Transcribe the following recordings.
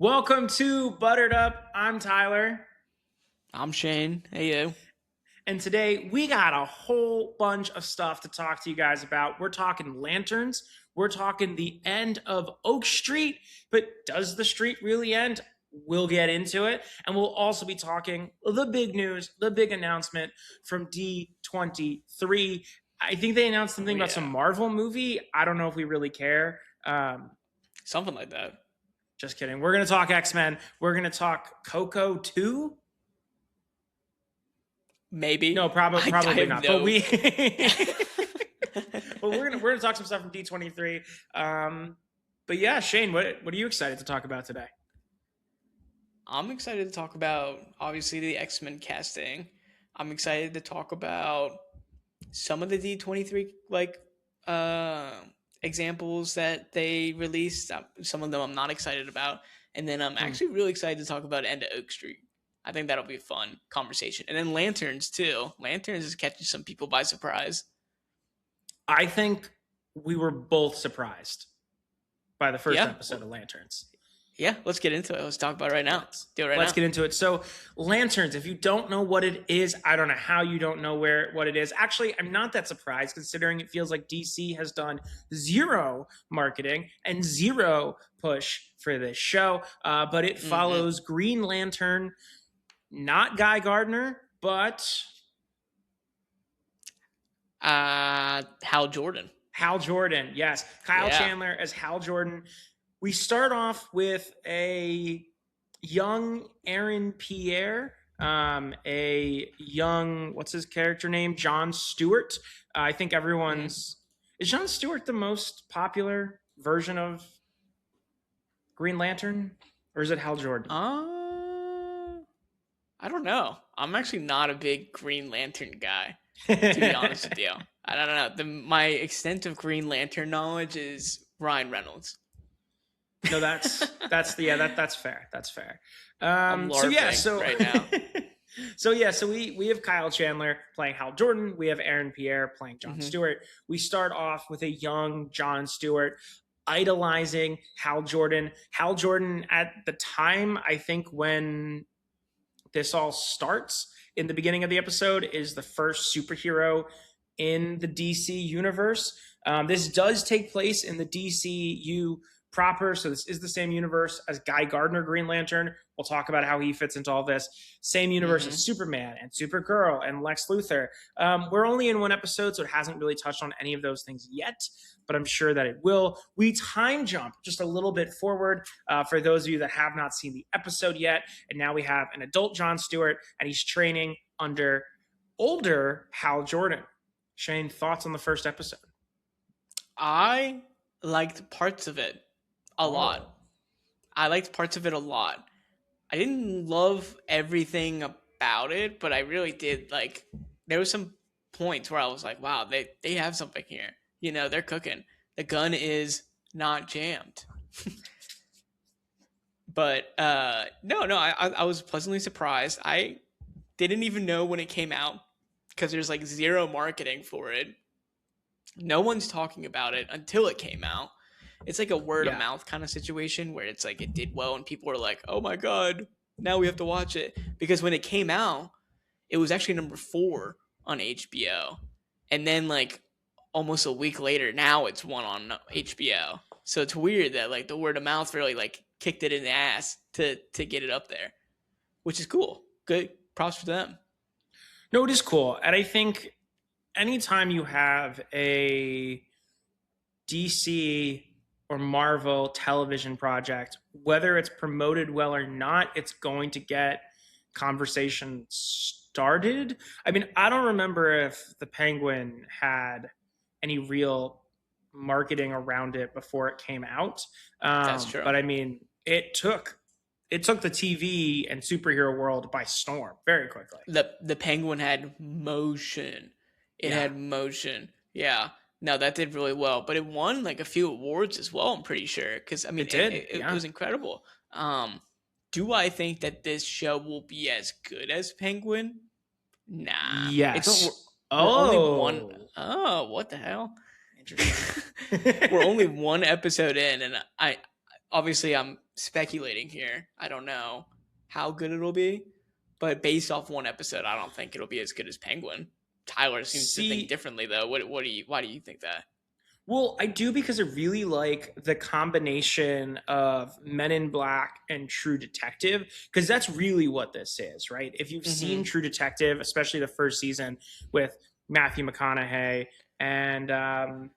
Welcome to Buttered Up. I'm Tyler. I'm Shane. Hey, you. And today we got a whole bunch of stuff to talk to you guys about. We're talking lanterns. We're talking the end of Oak Street. But does the street really end? We'll get into it. And we'll also be talking the big news, the big announcement from D23. I think they announced something about some Marvel movie. I don't know if we really care. Something like that. Just kidding. We're going to talk X-Men. We're going to talk Coco 2. Maybe. No, probably not. No. But we but we're gonna talk some stuff from D23. But yeah, Shane, what are you excited to talk about today? I'm excited to talk about obviously the X-Men casting. I'm excited to talk about some of the D23 examples that they released. Some of them I'm not excited about. And then I'm actually really excited to talk about End of Oak Street. I think that'll be a fun conversation. And then Lanterns, too. Lanterns is catching some people by surprise. I think we were both surprised by the first episode of Lanterns. Yeah, let's get into it. Let's talk about it right now. Let's get into it. So, Lanterns, if you don't know what it is, I don't know how you don't know what it is. Actually, I'm not that surprised considering it feels like DC has done zero marketing and zero push for this show. But it follows Green Lantern, not Guy Gardner, but Hal Jordan. Hal Jordan, yes. Kyle Chandler as Hal Jordan. We start off with a young Aaron Pierre, a young, what's his character name? John Stewart. I think everyone's... Is John Stewart the most popular version of Green Lantern? Or is it Hal Jordan? I don't know. I'm actually not a big Green Lantern guy, to be honest with you. I don't know. My extent of Green Lantern knowledge is Ryan Reynolds. No, that's fair. That's fair. I'm LARPing right now. So we have Kyle Chandler playing Hal Jordan. We have Aaron Pierre playing John Stewart. We start off with a young John Stewart idolizing Hal Jordan. Hal Jordan at the time, I think when this all starts in the beginning of the episode, is the first superhero in the DC universe. This does take place in the DCU proper, so this is the same universe as Guy Gardner Green Lantern. We'll talk about how he fits into all this. Same universe as Superman and Supergirl and Lex Luthor. We're only in one episode, so it hasn't really touched on any of those things yet, but I'm sure that it will. We time jump just a little bit forward for those of you that have not seen the episode yet, and now we have an adult John Stewart, and he's training under older Hal Jordan. Shane, thoughts on the first episode? I liked parts of it a lot. I didn't love everything about it, but I really did. Like, there were some points where I was like, wow, they have something here. You know, they're cooking. The gun is not jammed. But no, I was pleasantly surprised. I didn't even know when it came out because there's like zero marketing for it. No one's talking about it until it came out. It's like a word of mouth kind of situation where it's like it did well and people were like, oh my God, now we have to watch it. Because when it came out, it was actually number 4 on HBO. And then like almost a week later, now it's 1 on HBO. So it's weird that like the word of mouth really like kicked it in the ass to get it up there, which is cool. Good props for them. No, it is cool. And I think anytime you have a DC or Marvel television project, whether it's promoted well or not, it's going to get conversation started. I mean, I don't remember if the Penguin had any real marketing around it before it came out. That's true. But I mean, it took the TV and superhero world by storm very quickly. The Penguin had motion. It had motion. Yeah. No, that did really well, but it won like a few awards as well. I'm pretty sure because I mean, it was incredible. Do I think that this show will be as good as Penguin? Nah. Yes. We're only one. Oh, what the hell? Interesting. We're only one episode in, and obviously I'm speculating here. I don't know how good it'll be, but based off one episode, I don't think it'll be as good as Penguin. Tyler seems to think See, differently though. What do you why do you think that? well, I do because I really like the combination of Men in Black and True Detective, because that's really what this is, right? If you've seen Mm-hmm. True Detective, especially the first season with Matthew McConaughey and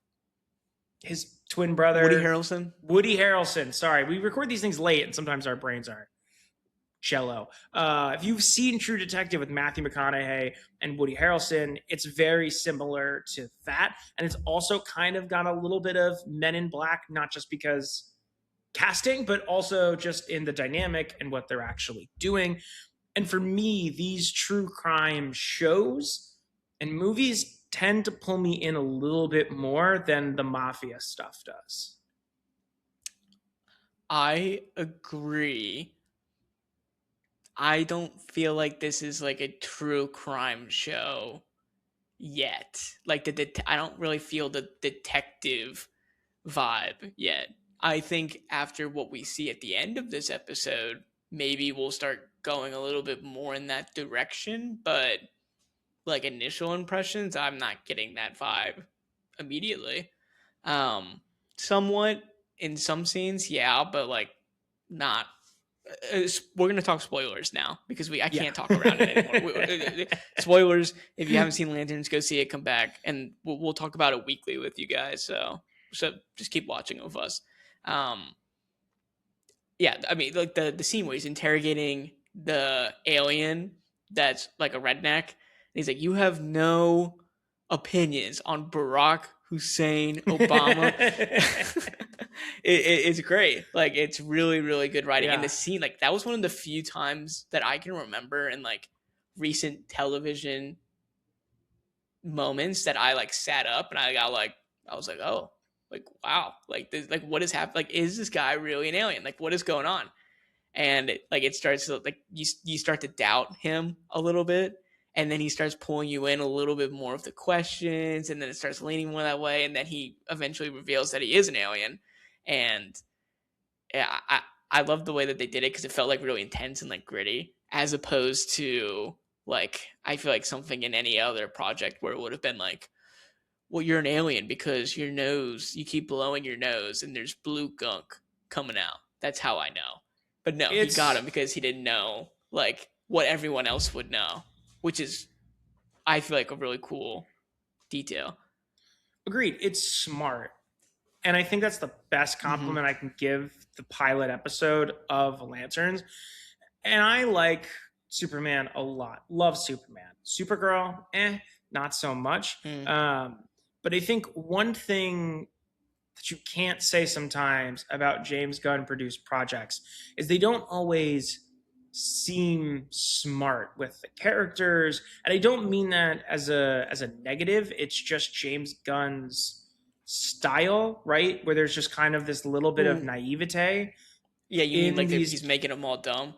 his twin Woody brother, Harrelson? Woody Harrelson. Sorry, we record these things late, and sometimes our brains are jello. If you've seen True Detective with Matthew McConaughey and Woody Harrelson, it's very similar to that. And it's also kind of got a little bit of Men in Black, not just because casting, but also just in the dynamic and what they're actually doing. And for me, these true crime shows and movies tend to pull me in a little bit more than the mafia stuff does. I agree. I don't feel like this is like a true crime show yet. Like I don't really feel the detective vibe yet. I think after what we see at the end of this episode, maybe we'll start going a little bit more in that direction, but like initial impressions, I'm not getting that vibe immediately. Um Somewhat in some scenes, yeah, but like not we're gonna talk spoilers now because I Yeah. can't talk around it anymore. Spoilers. If you haven't seen Lanterns, go see it. Come back, and we'll talk about it weekly with you guys. So just keep watching with us. Um, yeah, I mean, like the scene where he's interrogating the alien that's like a redneck. And he's like, "You have no opinions on Barack Hussein Obama." It's great. Like it's really, really good writing. And Yeah. the scene, like that was one of the few times that I can remember in like recent television moments that I like sat up and I was like, oh, like wow, like this, like what is happening? Like, is this guy really an alien? Like, what is going on? And it starts to like you start to doubt him a little bit, and then he starts pulling you in a little bit more of the questions, and then it starts leaning more that way, and then he eventually reveals that he is an alien. And yeah, I love the way that they did it because it felt like really intense and like gritty, as opposed to like I feel like something in any other project where it would have been like, well, you're an alien because your nose, you keep blowing your nose and there's blue gunk coming out. That's how I know. But no, he got It's him because he didn't know like what everyone else would know, which is I feel like a really cool detail. agreed. It's smart. And I think that's the best Mm-hmm. compliment I can give the pilot episode of Lanterns. And I like Superman a lot. Love Superman. Supergirl, not so much. Mm. But I think one thing that you can't say sometimes about James Gunn produced projects is they don't always seem smart with the characters. And I don't mean that as a negative. It's just James Gunn's style, right? Where there's just kind of this little bit of Well, naivete yeah, you mean in like these. he's making them all dumb?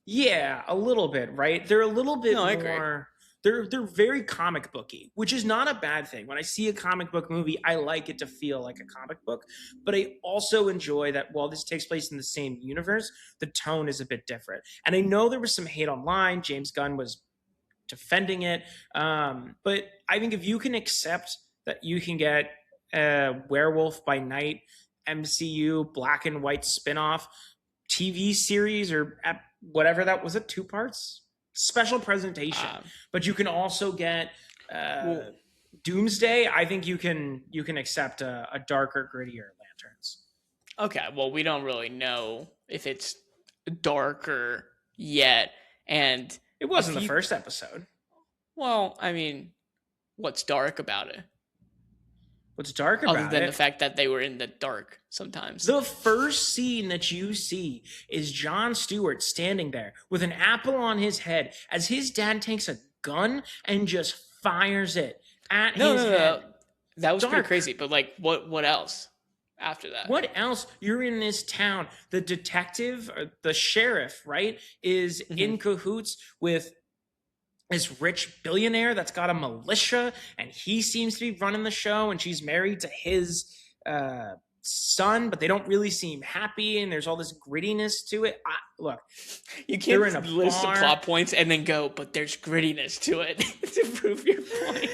Yeah, a little bit, right? They're a little No, bit I agree. more. They're very comic booky, which is not a bad thing. When I see a comic book movie, I like it to feel like a comic book, but I also enjoy that while this takes place in the same universe, the tone is a bit different. And I know there was some hate online. James Gunn was defending it, but I think if you can accept that you can get a Werewolf by Night MCU black and white spinoff TV series or whatever that was, it 2 parts special presentation, Um, but you can also get well, Doomsday. I think you can accept a darker, grittier Lanterns. okay, well, we don't really know if it's darker yet. And It a wasn't the few, first episode. well, I mean, what's dark about it? What's dark Other about than the it? fact that they were in the dark sometimes. The first scene that you see is Jon Stewart standing there with an apple on his head as his dad takes a gun and just fires it at No, his no, head. no. That was pretty Dark. crazy. But like, what else after that? What else? You're in this town. The detective, or the sheriff, right, is Mm-hmm. in cahoots with this rich billionaire that's got a militia, and he seems to be running the show, and she's married to his son, but they don't really seem happy, and there's all this grittiness to it. Look, you they're in can't a list the bar. plot points and then go, but there's grittiness to it to prove your point.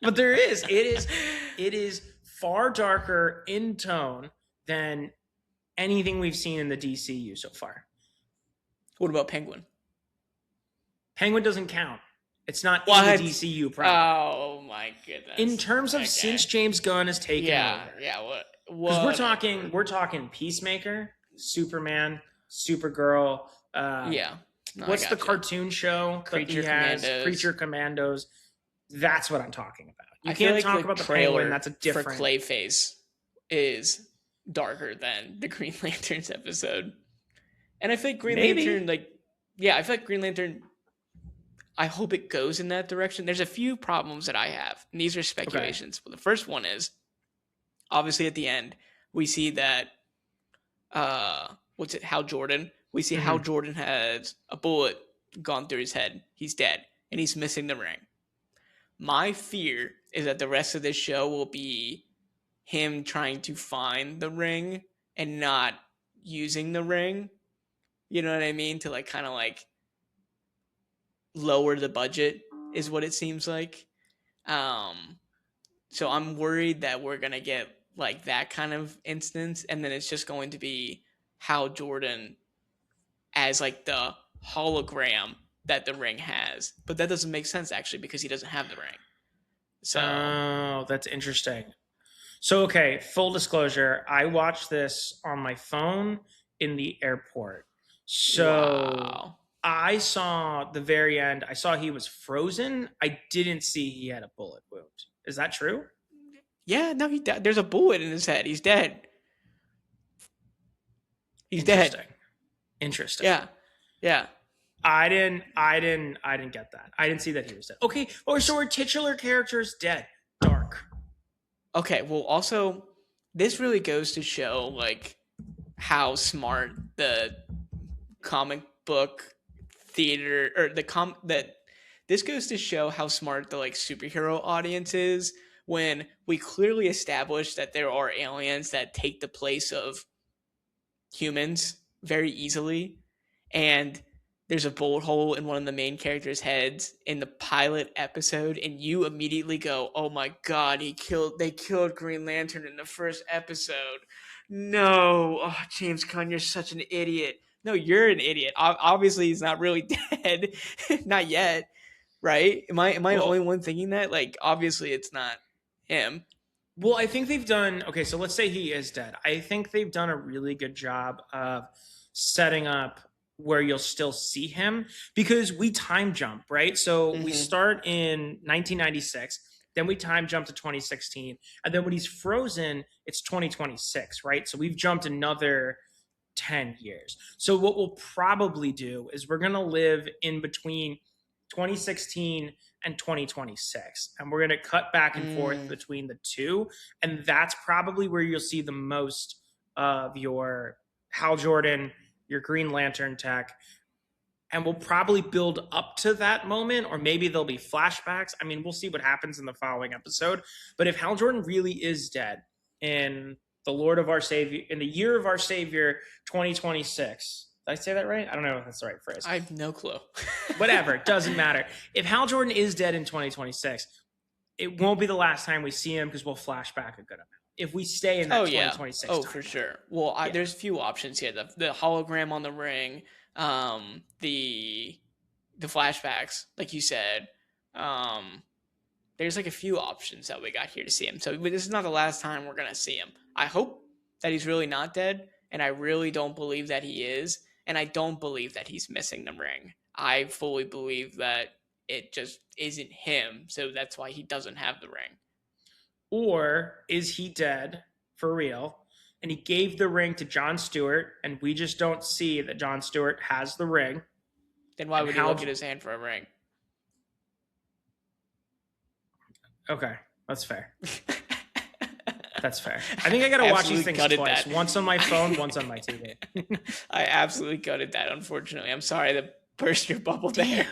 But there is. It is far darker in tone than anything we've seen in the DCU so far. What about Penguin? Penguin doesn't count. It's not in the DCU proper. Oh my goodness. In terms of since James Gunn has taken over. Yeah, what? Because we're talking Peacemaker, Superman, Supergirl. What's the cartoon show? Creature Commandos. Creature Commandos. That's what I'm talking about. You I can't like talk about the Penguin. That's a different. For Clayface is darker than the Green Lantern's episode, and I feel like Green Lantern, I feel like Green Lantern. I hope it goes in that direction. There's a few problems that I have, and these are speculations. But the first one is, obviously, at the end, we see that, Hal Jordan. We see Hal Jordan has a bullet gone through his head. He's dead, and he's missing the ring. My fear is that the rest of this show will be him trying to find the ring and not using the ring. You know what I mean? To kind of lower the budget is what it seems like. So I'm worried that we're going to get that kind of instance, and then it's just going to be Hal Jordan as the hologram that the ring has. But that doesn't make sense actually, because he doesn't have the ring. So that's interesting. So full disclosure, I watched this on my phone in the airport. So wow. I saw the very end. I saw he was frozen. I didn't see he had a bullet wound. Is that true? Yeah, no, he died. There's a bullet in his head. He's dead. He's dead. Interesting. Yeah. I didn't get that. I didn't see that he was dead. Okay, so our titular character is dead. Dark. Okay, well, also, this really goes to show how smart the comic book theater or this goes to show how smart the superhero audience is, when we clearly established that there are aliens that take the place of humans very easily, and there's a bullet hole in one of the main characters' heads in the pilot episode, and you immediately go, oh my god, they killed Green Lantern in the first episode. No. Oh, James Gunn, you're such an idiot. No, you're an idiot. Obviously, he's not really dead. Not yet, right? Am I the only one thinking that? Obviously, it's not him. Well, I think they've done... Okay, so let's say he is dead. I think they've done a really good job of setting up where you'll still see him, because we time jump, right? So we start in 1996, then we time jump to 2016, and then when he's frozen, it's 2026, right? So we've jumped another 10 years. So what we'll probably do is we're going to live in between 2016 and 2026, and we're going to cut back and forth between the two, and that's probably where you'll see the most of your Hal Jordan, your Green Lantern tech, and we'll probably build up to that moment, or maybe there'll be flashbacks. I mean, we'll see what happens in the following episode. But if Hal Jordan really is dead in the year of our Savior, 2026, did I say that right? I don't know if that's the right phrase. I have no clue. Whatever, it doesn't matter. If Hal Jordan is dead in 2026, it won't be the last time we see him, because we'll flash back a good amount. If we stay in that 2026 time. For sure. Well, there's a few options here. The hologram on the ring, the flashbacks, like you said. There's a few options that we got here to see him. So this is not the last time we're going to see him. I hope that he's really not dead, and I really don't believe that he is, and I don't believe that he's missing the ring. I fully believe that it just isn't him, so that's why he doesn't have the ring. Or is he dead for real, and he gave the ring to Jon Stewart, and we just don't see that Jon Stewart has the ring? Then why would he look at his hand for a ring? Okay, that's fair. That's fair. I think I gotta watch these things twice. Once on my phone, once on my TV. I absolutely gutted that, unfortunately. I'm sorry to burst your bubble there.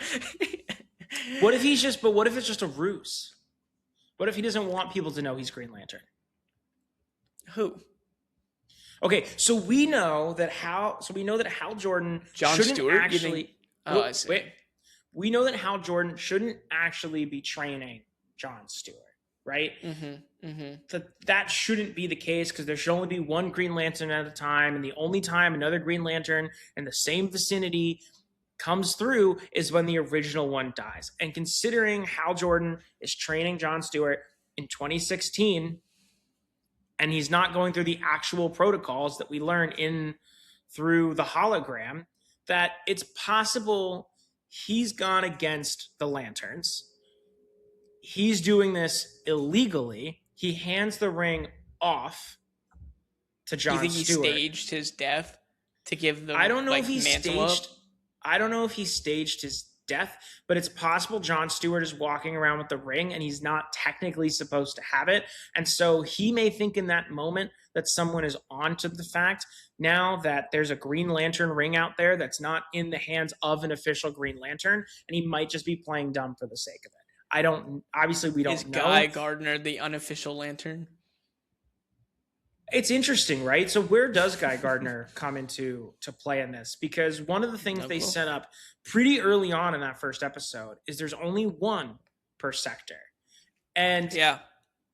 What if it's just a ruse? What if he doesn't want people to know he's Green Lantern? Who? Okay, so we know that Hal Jordan John shouldn't Stewart, you think? actually. Oh, I see. Wait, we know that Hal Jordan shouldn't actually be training John Stewart, right? That shouldn't be the case because there should only be one Green Lantern at a time, and the only time another Green Lantern in the same vicinity comes through is when the original one dies. And considering Hal Jordan is training John Stewart in 2016, and he's not going through the actual protocols that we learn in through the hologram, that it's possible he's gone against the lanterns. He's doing this illegally. He hands the ring off to John You think he Stewart. staged his death to give the I don't know if he mantle staged. I don't know if he staged his death, but it's possible John Stewart is walking around with the ring and he's not technically supposed to have it. And so he may think in that moment that someone is onto the fact now that there's a Green Lantern ring out there that's not in the hands of an official Green Lantern, and he might just be playing dumb for the sake of it. I don't. Obviously, we don't Is know. Guy Gardner the unofficial Lantern? It's interesting, right? So where does Guy Gardner come into play in this? Because one of the things they set up pretty early on in that first episode is there's only one per sector. And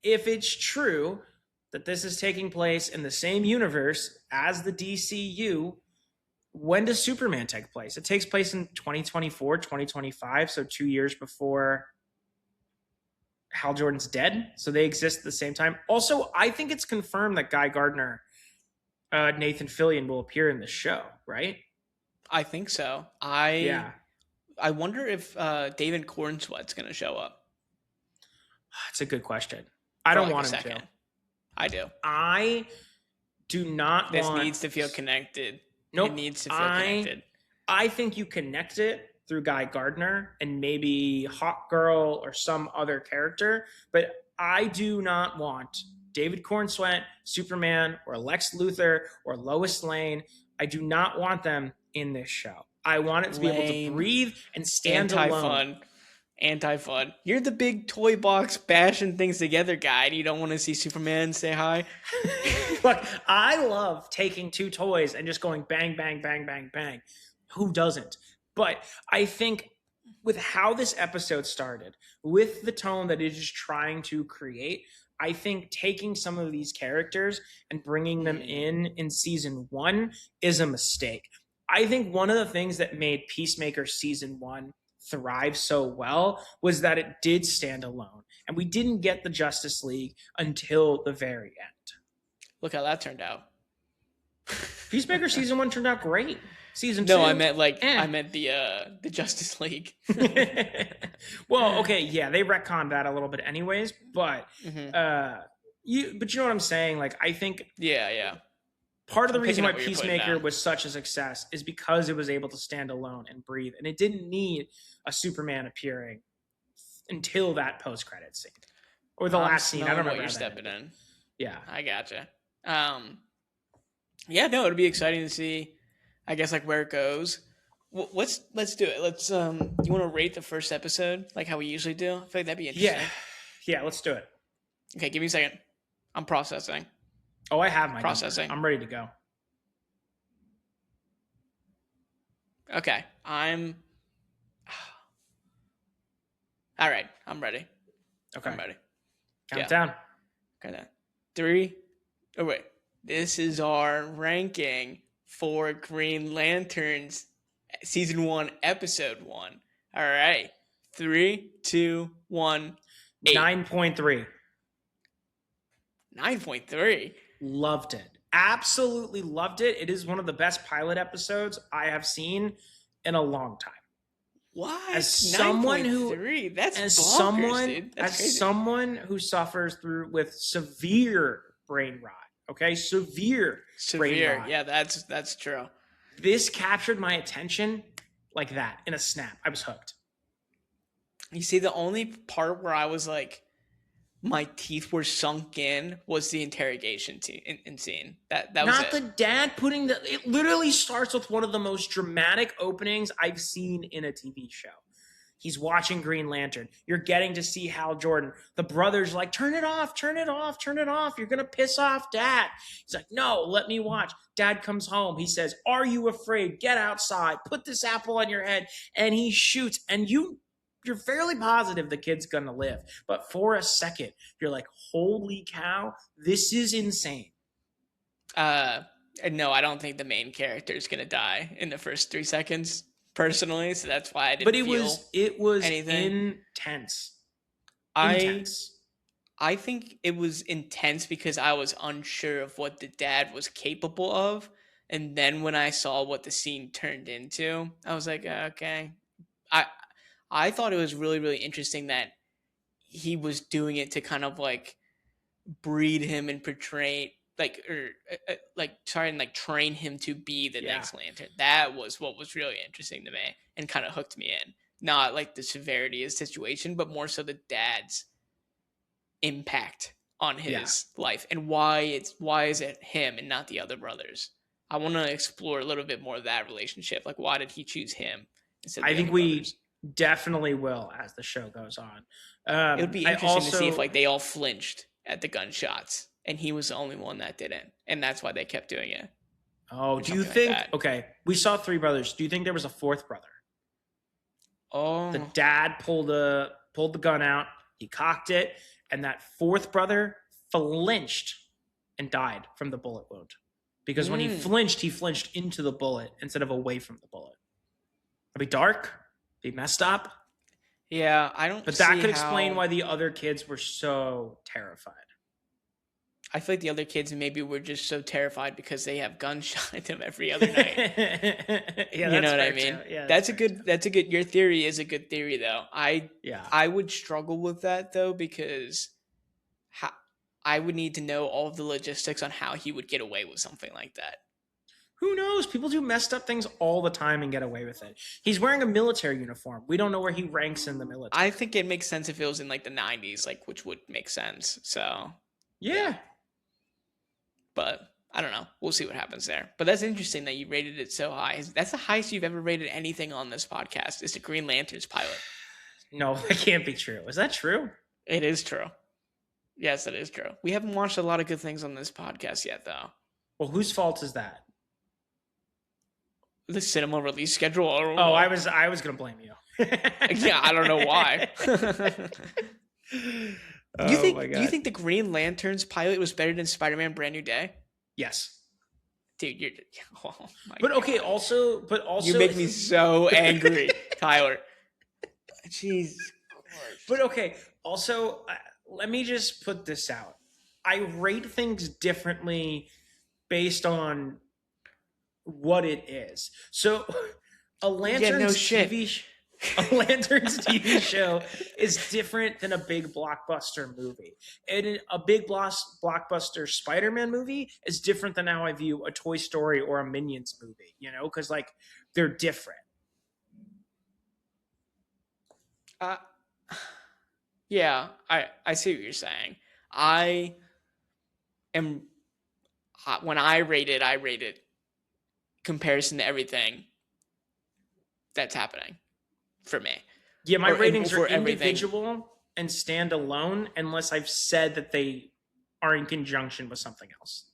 if it's true that this is taking place in the same universe as the DCU, when does Superman take place? It takes place in 2024, 2025, so 2 years before Hal Jordan's dead, so they exist at the same time. Also, I think it's confirmed that Guy Gardner, Nathan Fillion will appear in the show, right? I think so. I wonder if David Cornsweet's going to show up. That's a good question. I don't want him to. I do. I do not this want... This needs to feel connected. Nope. It needs to feel connected. I think you connect it through Guy Gardner and maybe Hawk Girl or some other character, but I do not want David Cornsweet, Superman, or Lex Luthor, or Lois Lane. I do not want them in this show. I want it to be able to breathe and stand alone. Anti-fun. You're the big toy box bashing things together guy, and you don't want to see Superman say hi? Look, I love taking two toys and just going bang, bang, bang, bang, bang. Who doesn't? But I think with how this episode started, with the tone that it is trying to create, I think taking some of these characters and bringing them in season 1 is a mistake. I think one of the things that made Peacemaker season 1 thrive so well was that it did stand alone. And we didn't get the Justice League until the very end. Look how that turned out. Peacemaker season 1 turned out great. Season 2. No, I meant I meant the Justice League. Well, okay, yeah, they retconned that a little bit anyways, but you know what I'm saying? Like, I think part of the reason why Peacemaker was such a success is because it was able to stand alone and breathe, and it didn't need a Superman appearing until that post-credit scene or the last scene. I don't remember. You're stepping in. Yeah, I gotcha. Yeah, no, it'll be exciting to see. I guess like where it goes. Let's do it. Let's you want to rate the first episode like how we usually do? I feel like that'd be interesting. Yeah, let's do it. Okay, give me a second. I'm processing. Oh, I have my processing. Number. I'm ready to go. Okay, all right. I'm ready. Okay, I'm ready. Count down. Okay, 3. Oh wait, this is our ranking for Green Lanterns season 1, episode 1. All right, 3, 2, 1. 9.3. 9.3. Loved it. Absolutely loved it. It is one of the best pilot episodes I have seen in a long time. What? As someone who that's bonkers, dude. That's crazy. Someone who suffers with severe brain rot. Okay, severe brain rot. Yeah, that's true. This captured my attention like that in a snap. I was hooked. You see, the only part where I was like, my teeth were sunk in was the interrogation scene. That was not it. The dad putting it literally starts with one of the most dramatic openings I've seen in a TV show. He's watching Green Lantern. You're getting to see Hal Jordan. The brother's like, turn it off, turn it off, turn it off. You're going to piss off Dad. He's like, no, let me watch. Dad comes home. He says, are you afraid? Get outside. Put this apple on your head. And he shoots. And you're fairly positive the kid's going to live. But for a second, you're like, holy cow, this is insane. No, I don't think the main character is going to die in the first 3 seconds. Personally, so that's why I didn't. But it was anything. Intense. I think it was intense because I was unsure of what the dad was capable of, and then when I saw what the scene turned into, I was like, okay. I thought it was really, really interesting that he was doing it to kind of like breed him and portray train him to be the next Lantern. That was what was really interesting to me and kind of hooked me in. Not like the severity of the situation, but more so the dad's impact on his life and why is it him and not the other brothers. I want to explore a little bit more of that relationship. Like, why did he choose him instead of the other brothers? Definitely will as the show goes on. It would be interesting to see if like they all flinched at the gunshots and he was the only one that didn't, and that's why they kept doing it. Oh, do you think? Like, okay, we saw 3 brothers. Do you think there was a 4th brother? Oh, the dad pulled the gun out. He cocked it, and that 4th brother flinched and died from the bullet wound. Because when he flinched into the bullet instead of away from the bullet. It'd be dark. Be messed up. Yeah, I don't. But that could explain why the other kids were so terrified. I feel like the other kids maybe were just so terrified because they have guns shot at them every other night. You know what I mean? Yeah, that's a good. Your theory is a good theory, though. I would struggle with that though because I would need to know all of the logistics on how he would get away with something like that. Who knows? People do messed up things all the time and get away with it. He's wearing a military uniform. We don't know where he ranks in the military. I think it makes sense if it was in like the 90s, like, which would make sense. So yeah. But I don't know. We'll see what happens there. But that's interesting that you rated it so high. That's the highest you've ever rated anything on this podcast. Is the Green Lantern's pilot. No, that can't be true. Is that true? It is true. Yes, it is true. We haven't watched a lot of good things on this podcast yet, though. Well, whose fault is that? The cinema release schedule. I was gonna blame you. Yeah, I don't know why. Do you think the Green Lantern's pilot was better than Spider-Man Brand New Day? Yes. Dude, you're But God. Also you make me so angry, Tyler. Jeez. But okay, also let me just put this out. I rate things differently based on what it is. So a Lantern's TV show is different than a big blockbuster movie. And a big blockbuster Spider-Man movie is different than how I view a Toy Story or a Minions movie, because like they're different. Yeah, I see what you're saying. When I rate it comparison to everything that's happening for me. Yeah, my ratings are individual and stand alone unless I've said that they are in conjunction with something else.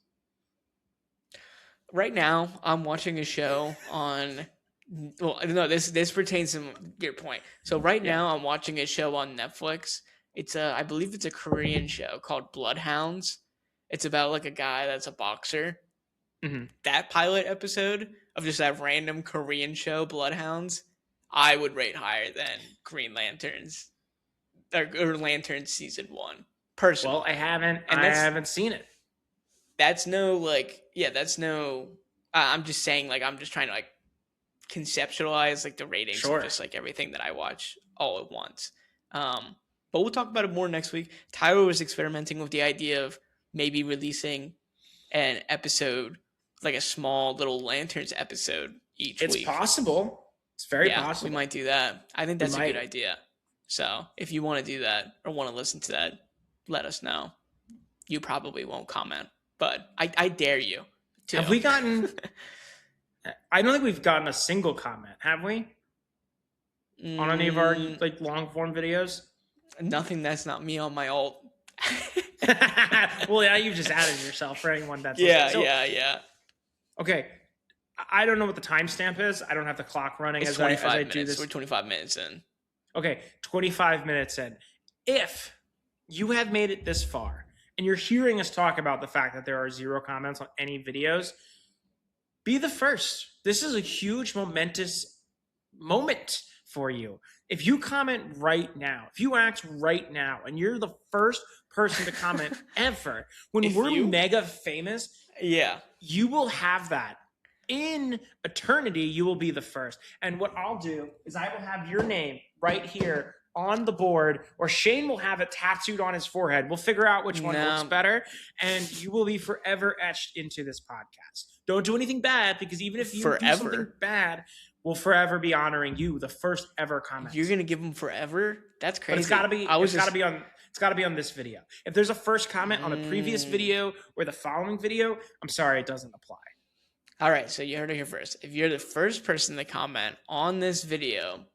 Right now, I'm watching a show on... Well, no, this pertains to your point. So right now, I'm watching a show on Netflix. I believe it's a Korean show called Bloodhounds. It's about like a guy that's a boxer. Mm-hmm. That pilot episode of just that random Korean show, Bloodhounds, I would rate higher than Green Lanterns or Lanterns season 1. Personally, well, I haven't seen it. That's no I'm just saying, like, I'm just trying to like conceptualize like the ratings of just like everything that I watch all at once. But we'll talk about it more next week. Tyler was experimenting with the idea of maybe releasing an episode, like a small little Lanterns episode each week. It's possible. It's very possible. We might do that. I think that's a good idea. So if you want to do that or want to listen to that, let us know. You probably won't comment, but I dare you to. Have we gotten... I don't think we've gotten a single comment, have we? on any of our like long form videos? Nothing that's not me on my alt. Well, yeah, you've just added yourself for anyone that's Yeah. Okay, I don't know what the timestamp is. I don't have the clock running It's as 25 I minutes. do this. We're 25 minutes in. Okay, 25 minutes in. If you have made it this far and you're hearing us talk about the fact that there are 0 comments on any videos, be the first. This is a huge momentous moment for you. If you comment right now, if you act right now, and you're the first person to comment ever, when we're mega famous, you will have that. In eternity, you will be the first. And what I'll do is I will have your name right here on the board, or Shane will have it tattooed on his forehead. We'll figure out which one looks better, and you will be forever etched into this podcast. Don't do anything bad, because even if you do something bad, we'll forever be honoring you, the first ever comment. You're gonna give them forever? That's crazy. But it's gotta be. It's gotta be on this video. If there's a first comment on a previous video or the following video, I'm sorry, it doesn't apply. All right, so you heard it here first. If you're the first person to comment on this video,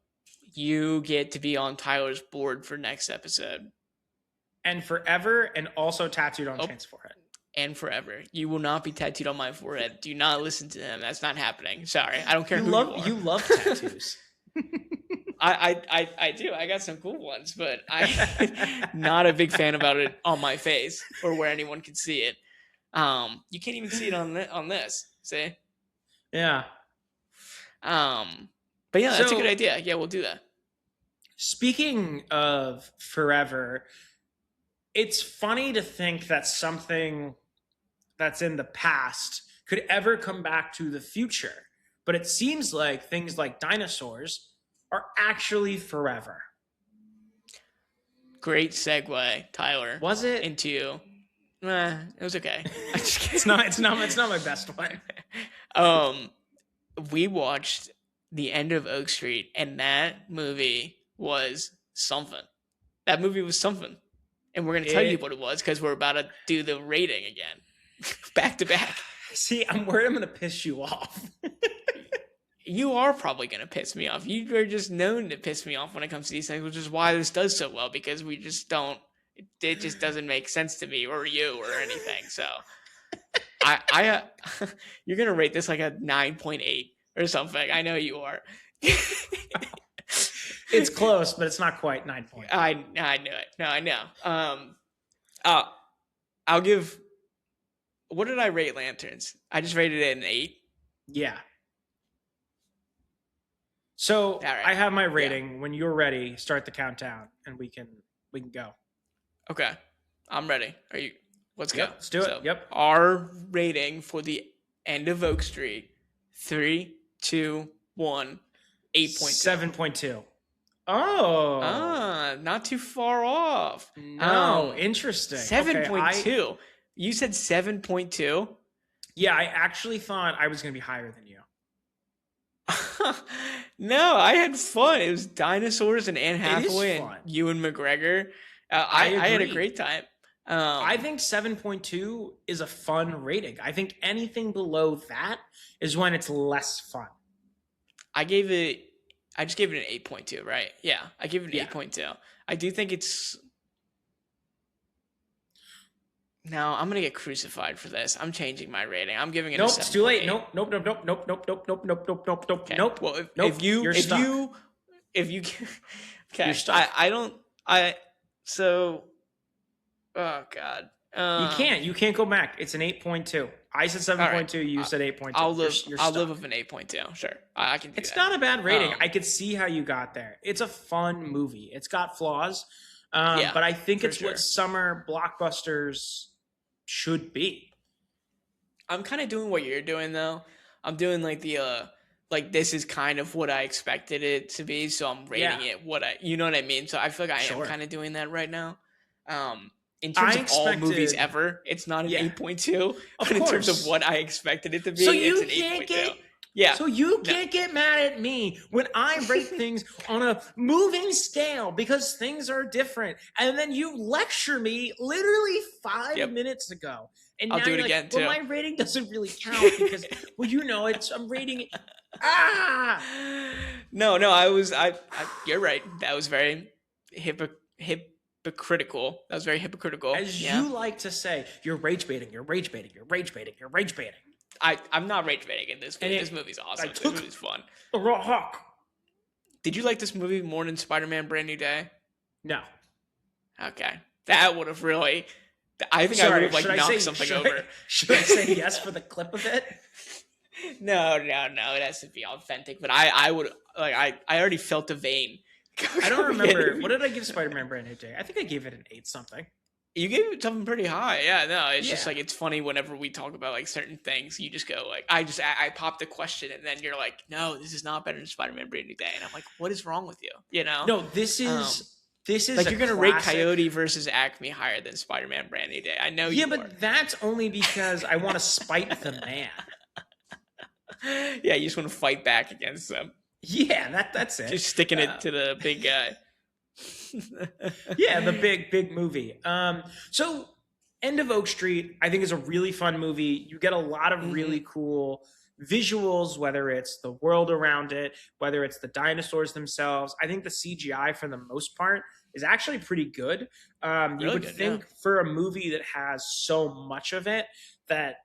you get to be on Tyler's board for next episode. And forever, and also tattooed on Shane's forehead. And forever. You will not be tattooed on my forehead. Do not listen to him. That's not happening. Sorry. I don't care who you are. You love tattoos. I do. I got some cool ones, but I'm not a big fan about it on my face or where anyone can see it. You can't even see it on this. See? Yeah. But yeah, that's a good idea. Yeah, we'll do that. Speaking of forever, it's funny to think that something that's in the past could ever come back to the future. But it seems like things like dinosaurs are actually forever. Great segue, Tyler. Was it? Into it was okay. It's not my best one. We watched the end of Oak Street, and that movie was something. That movie was something. And we're going to tell you what it was, because we're about to do the rating again. Back to back. See, I'm worried I'm going to piss you off. You are probably going to piss me off. You are just known to piss me off when it comes to these things, which is why this does so well, because we just don't, it just doesn't make sense to me or you or anything. So I you're going to rate this like a 9.8 or something. I know you are. It's close, but it's not quite 9 points. I knew it. No, I know. I'll give. What did I rate Lanterns? I just rated it an 8. Yeah. So right. I have my rating. Yeah. When you're ready, start the countdown, and we can go. Okay, I'm ready. Are you? Let's go. Let's do it. Yep. Our rating for the end of Oak Street: 3, 2, 1, 8.2. 7.2. Oh. Not too far off. No, interesting. 7.2. Okay, you said 7.2? Yeah, I actually thought I was going to be higher than you. No, I had fun. It was dinosaurs and Anne Hathaway and Ewan McGregor. I had a great time. I think 7.2 is a fun rating. I think anything below that is when it's less fun. I just gave it an 8.2, right? Yeah, I give it an 8.2. I do think it's... No, I'm going to get crucified for this. I'm changing my rating. I'm giving it a 7.8. It's too late. Nope. Well, if you okay, oh God. You can't go back. It's an 8.2. I said 7.2. Right. You said 8.2. I'll live with an 8.2 Sure. I can do It's that. not a bad rating. I could see how you got there. It's a fun movie. It's got flaws. But I think it's what summer blockbusters should be. I'm kind of doing what you're doing though. I'm doing like the this is kind of what I expected it to be, so I'm rating it you know what I mean? So I feel like I am kind of doing that right now. In terms of all movies ever, it's not an 8.2, but in terms of what I expected it to be, it's an 8.2. So you can't get mad at me when I rate things on a moving scale, because things are different. And then you lecture me literally 5 minutes ago. And I'll do it again too. Well, my rating doesn't really count because, I'm rating it. No, no, you're right. That was very hypocritical. That was very hypocritical. As Yeah. you like to say, you're rage baiting, you're rage baiting, you're rage baiting, you're rage baiting. I'm not rage baiting in this And movie. This movie's awesome. I This took movie's fun. a raw hawk. Did you like this movie more than Spider-Man Brand New Day? No. Okay. That would have really. I think I Sorry, would have like knocked something over. Should I say yes for the clip of it? No. It has to be authentic. But I would like. I already felt the vein. I don't remember. What did I give Spider-Man Brand New Day? I think I gave it an 8 something. You gave it something pretty high. Yeah, no, it's just Yeah. like, it's funny whenever we talk about like certain things, you just go like, I popped the question and then you're like, no, this is not better than Spider-Man Brand New Day. And I'm like, what is wrong with you? You know? No, this is like, you're going to rate classic. Coyote versus Acme higher than Spider-Man Brand New Day. I know you Yeah, are. but that's only because I want to spite the man. Yeah, you just want to fight back against them. Yeah, that's it. Just sticking it to the big guy. Yeah, the big movie. So End of Oak Street, I think, is a really fun movie. You get a lot of really cool visuals, whether it's the world around it, whether it's the dinosaurs themselves. I think the CGI, for the most part, is actually pretty good. You would think for a movie that has so much of it that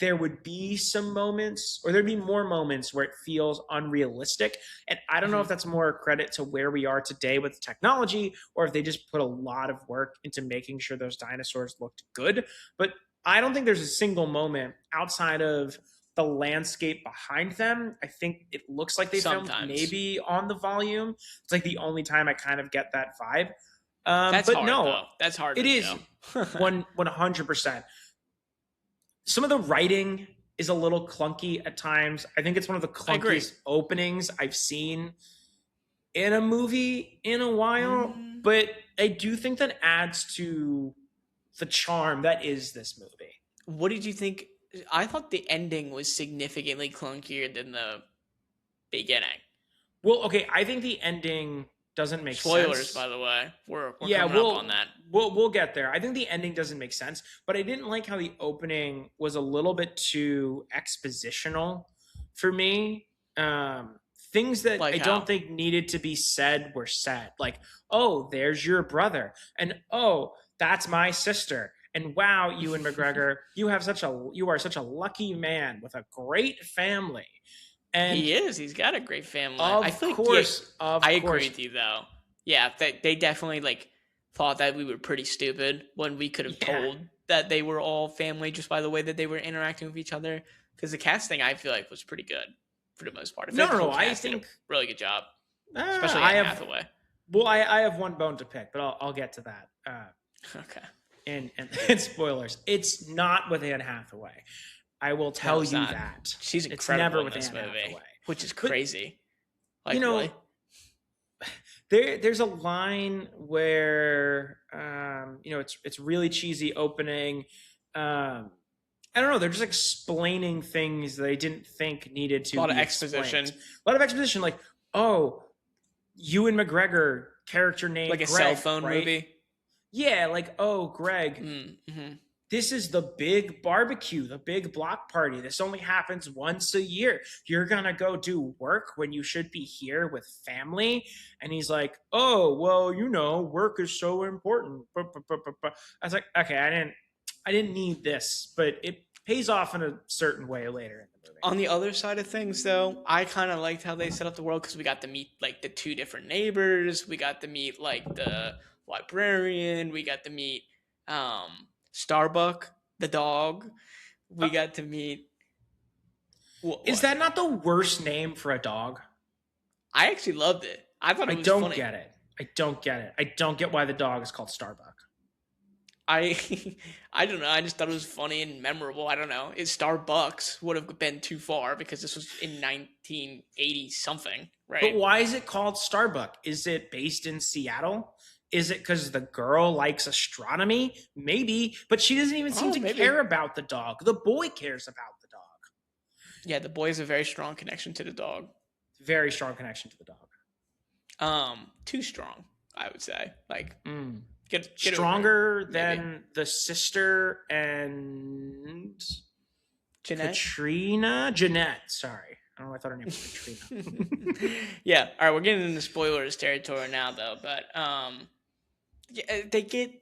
there would be some moments, or there'd be more moments where it feels unrealistic. And I don't know if that's more credit to where we are today with technology, or if they just put a lot of work into making sure those dinosaurs looked good. But I don't think there's a single moment outside of the landscape behind them. I think it looks like they filmed maybe on the volume. It's like the only time I kind of get that vibe. That's but hard, no, though. That's hard. It is 100%. Some of the writing is a little clunky at times. I think it's one of the clunkiest openings I've seen in a movie in a while. But I do think that adds to the charm that is this movie. What did you think? I thought the ending was significantly clunkier than the beginning. Well, okay, I think the ending doesn't make Spoilers, sense. by the way. We're coming up on that. We'll get there. I think the ending doesn't make sense, but I didn't like how the opening was a little bit too expositional for me. Things that I don't think needed to be said were said. Like, oh, there's your brother, and oh, that's my sister. And wow, Ewan McGregor, you are such a lucky man with a great family. And he is. He's got a great family. I agree with you, though. Yeah, they definitely like thought that we were pretty stupid when we could have told that they were all family just by the way that they were interacting with each other. Because the casting, I feel like, was pretty good for the most part. I think did a really good job, especially Anne Hathaway. Well, I have one bone to pick, but I'll get to that. Okay. And spoilers, it's not with Anne Hathaway. I will tell you that. She's incredible in this movie, which is crazy. Like, really? There's a line where it's really cheesy opening. I don't know. They're just explaining things that I didn't think needed to. A lot of exposition. Like, oh, Ewan McGregor character name, like a Greg, cell phone right? movie. Yeah, like, oh, Greg. This is the big barbecue, the big block party. This only happens once a year. You're going to go do work when you should be here with family. And he's like, oh, well, work is so important. I was like, okay, I didn't need this, but it pays off in a certain way later in the movie. On the other side of things, though, I kind of liked how they set up the world because we got to meet like the two different neighbors. We got to meet like the librarian. We got to meet Starbuck, the dog. We got to meet. Is that not the worst name for a dog? I actually loved it. I thought it was funny. I don't get it. I don't get why the dog is called Starbuck. I don't know. I just thought it was funny and memorable. I don't know. Starbucks would have been too far because this was in 1980 something, right? But why is it called Starbuck? Is it based in Seattle? Is it because the girl likes astronomy? Maybe, but she doesn't even seem to care about the dog. The boy cares about the dog. Yeah, the boy has a very strong connection to the dog. Very strong connection to the dog. Too strong, I would say. Like, get stronger than the sister and Jeanette. Jeanette. Sorry. I don't know. I thought her name was Katrina. Yeah. All right, we're getting into spoilers territory now, though. But yeah, they get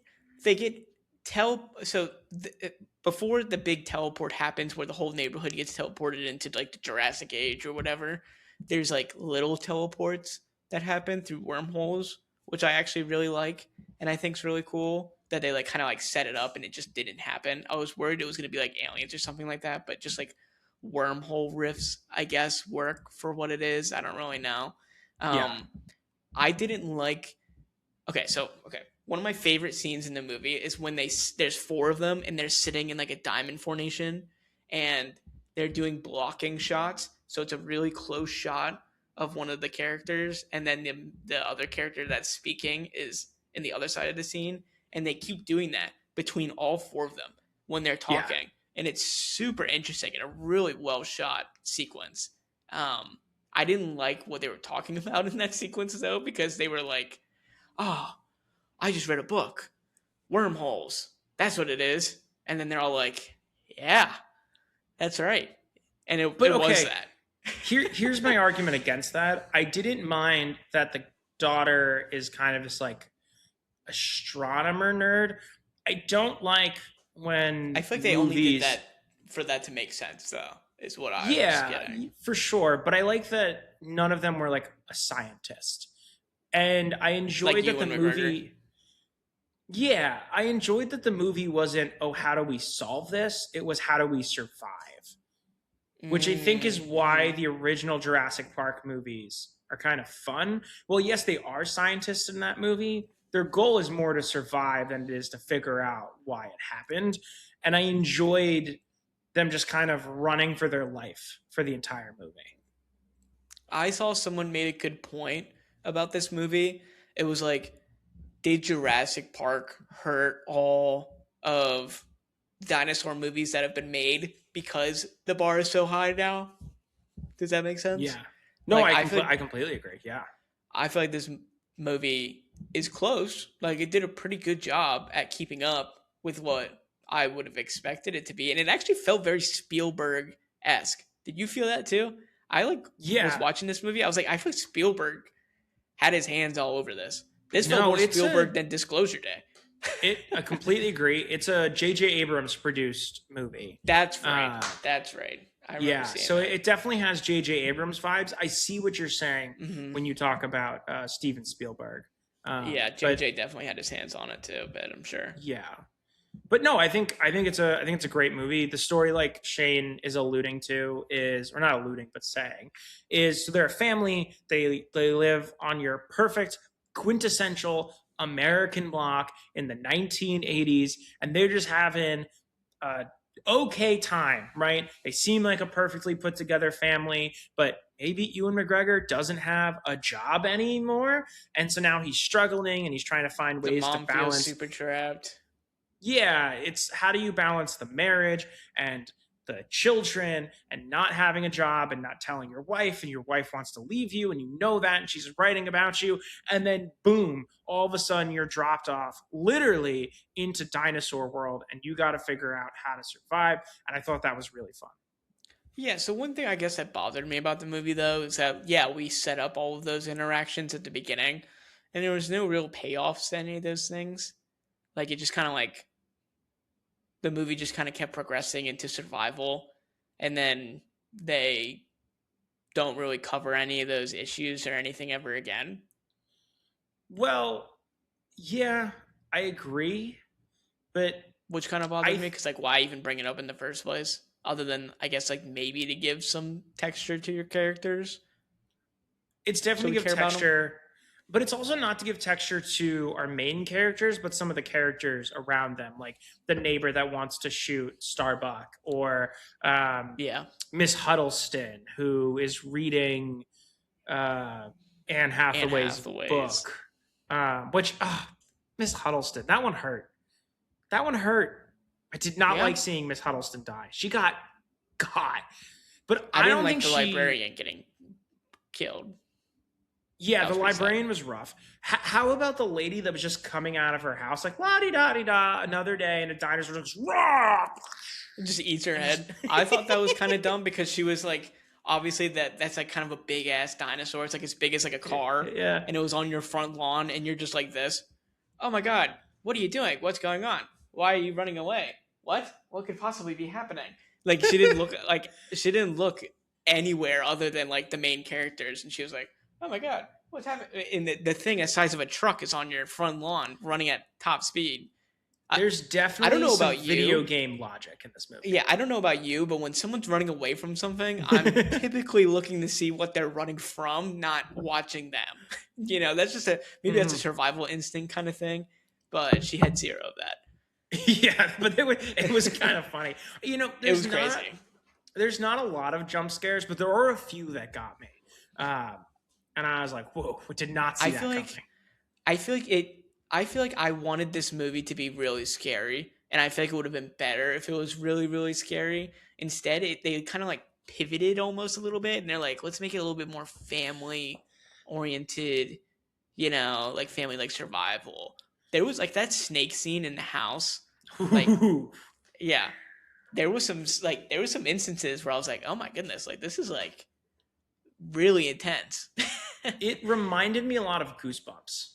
before the big teleport happens, where the whole neighborhood gets teleported into like the Jurassic Age or whatever. There's like little teleports that happen through wormholes, which I actually really like, and I think is really cool that they like kind of like set it up and it just didn't happen. I was worried it was gonna be like aliens or something like that, but just like wormhole riffs, I guess, work for what it is. I don't really know. Yeah. I didn't like. Okay. One of my favorite scenes in the movie is when there's four of them and they're sitting in like a diamond formation and they're doing blocking shots. So it's a really close shot of one of the characters, and then the other character that's speaking is in the other side of the scene, and they keep doing that between all four of them when they're Yeah. talking, and it's super interesting and a really well shot sequence. I didn't like what they were talking about in that sequence though, because they were like, "Oh, I just read a book, wormholes. That's what it is." And then they're all like, "Yeah, that's right." And it was that. Here's my argument against that. I didn't mind that the daughter is kind of this like astronomer nerd. I don't like when I feel like they only did that for that to make sense, though, is what I was getting. For sure. But I like that none of them were like a scientist. And I enjoyed Like that the Ewan movie. McGregor. Yeah, I enjoyed that the movie wasn't, oh, how do we solve this? It was, how do we survive? Which I think is why the original Jurassic Park movies are kind of fun. Well, yes, they are scientists in that movie. Their goal is more to survive than it is to figure out why it happened. And I enjoyed them just kind of running for their life for the entire movie. I saw someone made a good point about this movie. It was like, did Jurassic Park hurt all of dinosaur movies that have been made because the bar is so high now? Does that make sense? Yeah. No, Like, I completely agree. Yeah. I feel like this movie is close. Like, it did a pretty good job at keeping up with what I would have expected it to be. And it actually felt very Spielberg-esque. Did you feel that too? I was watching this movie. I was like, I feel like Spielberg had his hands all over this. This felt more Spielberg than Disclosure Day. I completely agree. It's a J.J. Abrams produced movie. That's right. That's right. So it definitely has J.J. Abrams vibes. I see what you're saying when you talk about Steven Spielberg. J.J. definitely had his hands on it too, but I'm sure. Yeah, but no, I think it's a great movie. The story, like Shane is alluding to, or not alluding, but saying, is so they're a family. They live on your perfect quintessential American block in the 1980s, and they're just having a okay time, right? They seem like a perfectly put together family, but maybe Ewan McGregor doesn't have a job anymore, and so now he's struggling and he's trying to find ways to balance. Feels super trapped. Yeah, it's how do you balance the marriage and the children and not having a job and not telling your wife, and your wife wants to leave you and you know that, and she's writing about you, and then boom, all of a sudden you're dropped off literally into dinosaur world and you got to figure out how to survive. And I thought that was really fun. Yeah, so one thing I guess that bothered me about the movie though is that we set up all of those interactions at the beginning and there was no real payoffs to any of those things. Like it just kind of like the movie just kind of kept progressing into survival, and then they don't really cover any of those issues or anything ever again. Well, yeah, I agree, but which kind of bothered me because like why even bring it up in the first place? Other than I guess like maybe to give some texture to your characters. It's definitely give texture. But it's also not to give texture to our main characters, but some of the characters around them, like the neighbor that wants to shoot Starbuck, or Miss Huddleston, who is reading Anne Hathaway's book. Which Miss Huddleston, that one hurt. I did not like seeing Miss Huddleston die. She got. But I didn't don't like think the librarian getting killed. Yeah, the librarian was rough. How about the lady that was just coming out of her house, like la-di-da-di-da, another day, and a dinosaur just eats her head? I thought that was kind of dumb because she was like obviously that's like kind of a big ass dinosaur. It's like as big as like a car, Yeah. and it was on your front lawn, and you're just like this. Oh my god, what are you doing? What's going on? Why are you running away? What could possibly be happening? Like she didn't look anywhere other than like the main characters, and she was like, oh my god, what's happening? And the thing the size of a truck is on your front lawn running at top speed. There's I don't definitely know some about video you. game logic in this movie. Yeah, I don't know about you, but when someone's running away from something, I'm typically looking to see what they're running from, not watching them. That's just maybe that's a survival instinct kind of thing, but she had zero of that. Yeah, but it was kind of funny. It was crazy. There's not a lot of jump scares, but there are a few that got me. And I was like, whoa, I did not see that coming. I feel like it. I feel like I wanted this movie to be really scary, and I feel like it would have been better if it was really, really scary. Instead, they kind of like pivoted almost a little bit, and they're like, let's make it a little bit more family oriented, like family like survival. There was like that snake scene in the house, like yeah. There was some instances where I was like, oh my goodness, like this is like really intense. It reminded me a lot of Goosebumps.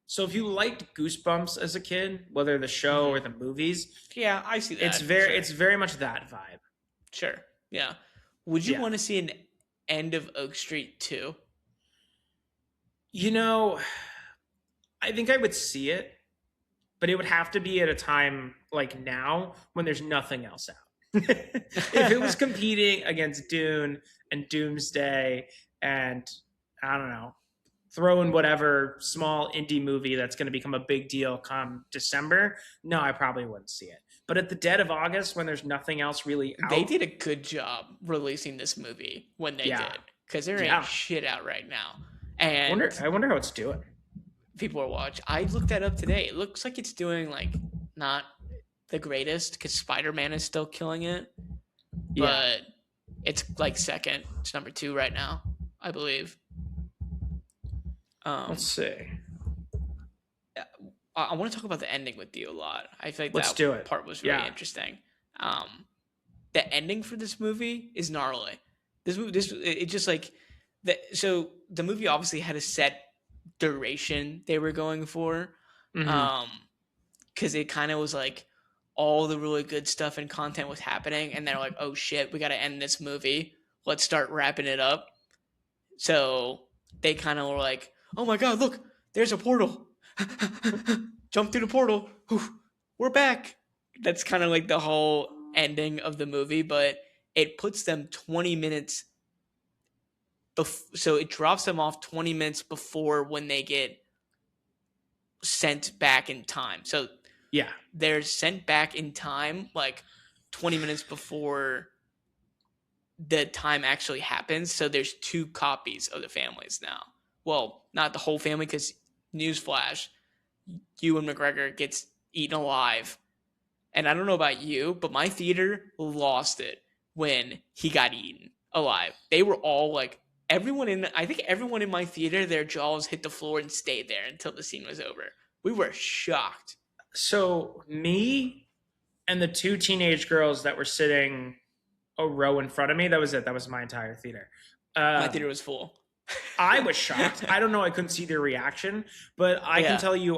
So if you liked Goosebumps as a kid, whether the show or the movies, yeah, I see that. It's very much that vibe. Sure. Yeah. Would you want to see an end of Oak Street 2? I think I would see it, but it would have to be at a time like now when there's nothing else out. If it was competing against Dune and Doomsday and I don't know, throw in whatever small indie movie that's going to become a big deal come December, no, I probably wouldn't see it. But at the dead of August, when there's nothing else really out, they did a good job releasing this movie when they did, because there ain't shit out right now. And I wonder how it's doing. People are watching. I looked that up today. It looks like it's doing like not the greatest because Spider-Man is still killing it, but it's like second. It's number 2 right now, I believe. Let's see. I want to talk about the ending with you a lot. I feel like that part was really interesting. The ending for this movie is gnarly. It's just like so the movie obviously had a set duration they were going for, because it kind of was like all the really good stuff and content was happening, and they're like, oh shit, we got to end this movie. Let's start wrapping it up. So they kind of were like, oh my god, look, there's a portal. Jump through the portal. We're back. That's kind of like the whole ending of the movie, but it puts them 20 minutes. So it drops them off 20 minutes before when they get sent back in time. So they're sent back in time like 20 minutes before the time actually happens. So there's 2 copies of the families now. Well, not the whole family, because newsflash, Ewan McGregor gets eaten alive. And I don't know about you, but my theater lost it when he got eaten alive. They were all like, I think everyone in my theater, their jaws hit the floor and stayed there until the scene was over. We were shocked. So me and the 2 teenage girls that were sitting a row in front of me, that was it. That was my entire theater. My theater was full. I was shocked. I don't know. I couldn't see their reaction, but I can tell you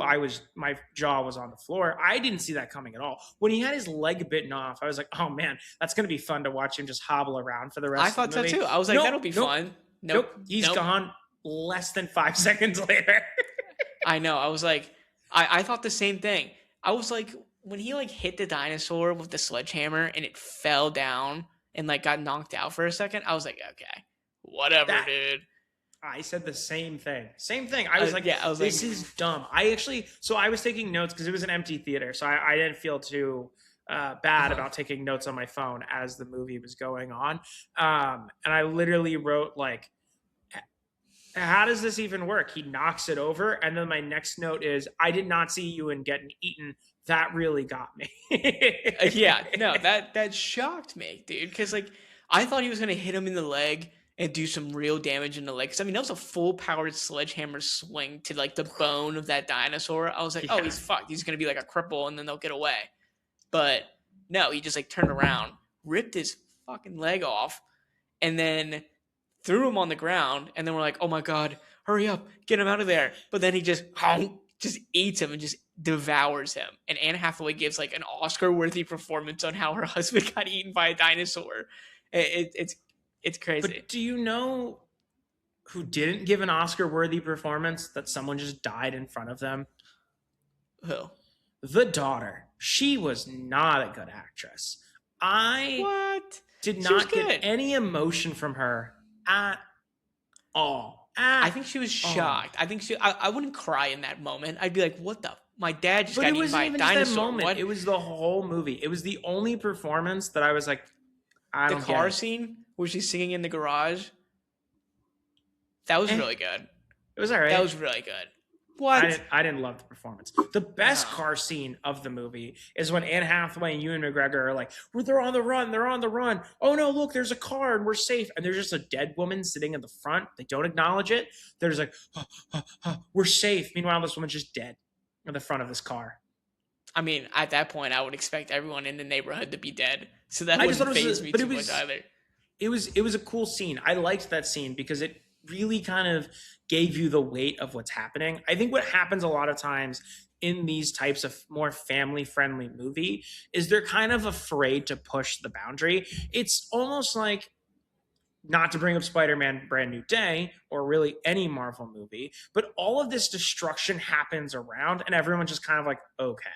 my jaw was on the floor. I didn't see that coming at all. When he had his leg bitten off, I was like, oh man, that's going to be fun to watch him just hobble around for the rest of the movie. I thought so too. I was like, that'll be fun. Nope. He's gone less than 5 seconds later. I know. I was like, I thought the same thing. I was like, when he like hit the dinosaur with the sledgehammer and it fell down and like got knocked out for a second, I was like, okay, whatever, dude. I said the same thing. I was like, this is dumb. I was taking notes because it was an empty theater. So I didn't feel too bad about taking notes on my phone as the movie was going on. And I literally wrote like, how does this even work? He knocks it over. And then my next note is, I did not see Ewan getting eaten. That really got me. That shocked me, dude. Because like, I thought he was going to hit him in the leg and do some real damage in the leg. Because, I mean, that was a full-powered sledgehammer swing to, like, the bone of that dinosaur. I was like, oh, he's fucked. He's going to be, like, a cripple, and then they'll get away. But, no, he just, like, turned around, ripped his fucking leg off, and then threw him on the ground, and then we're like, oh my god, hurry up, get him out of there. But then he just eats him and just devours him. And Anne Hathaway gives like an Oscar-worthy performance on how her husband got eaten by a dinosaur. It's crazy. But do you know who didn't give an Oscar-worthy performance? That someone just died in front of them. Who? The daughter. She was not a good actress. I did not get any emotion from her at all. I think she was shocked. I think I wouldn't cry in that moment. I'd be like, what the? My dad just got eaten by a dinosaur. What? It was the whole movie. It was the only performance that I was like, I don't get it. The car scene where she's singing in the garage. That was really good. It was all right. That was really good. What? I didn't love the performance. The best car scene of the movie is when Anne Hathaway and Ewan McGregor are like, they're on the run. They're on the run. Oh no, look, there's a car and we're safe. And there's just a dead woman sitting in the front. They don't acknowledge it. They're just like, we're safe. Meanwhile, this woman's just dead in the front of this car. I mean, at that point, I would expect everyone in the neighborhood to be dead. So that wouldn't faze me too much either. It was a cool scene. I liked that scene because it really kind of gave you the weight of what's happening. I think what happens a lot of times in these types of more family-friendly movie is they're kind of afraid to push the boundary. It's almost like, not to bring up Spider-Man Brand New Day or really any Marvel movie, but all of this destruction happens around and everyone's just kind of like, okay.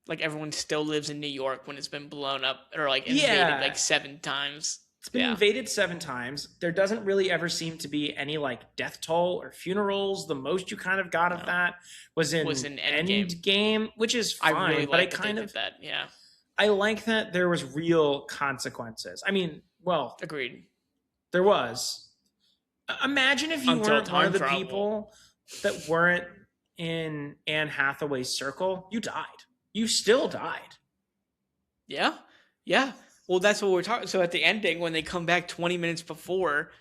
Like everyone still lives in New York when it's been blown up or like invaded like 7 times. It's been invaded 7 times. There doesn't really ever seem to be any like death toll or funerals. The most you kind of got of that was in Endgame, which is fine. I really but I kind of that. Yeah, I like that there was real consequences. I mean, well, agreed. There was. Imagine if you weren't one of the people that weren't in Anne Hathaway's circle. You died. You still died. Yeah. Yeah. Well, that's what we're talking. So at the ending, when they come back 20 minutes before,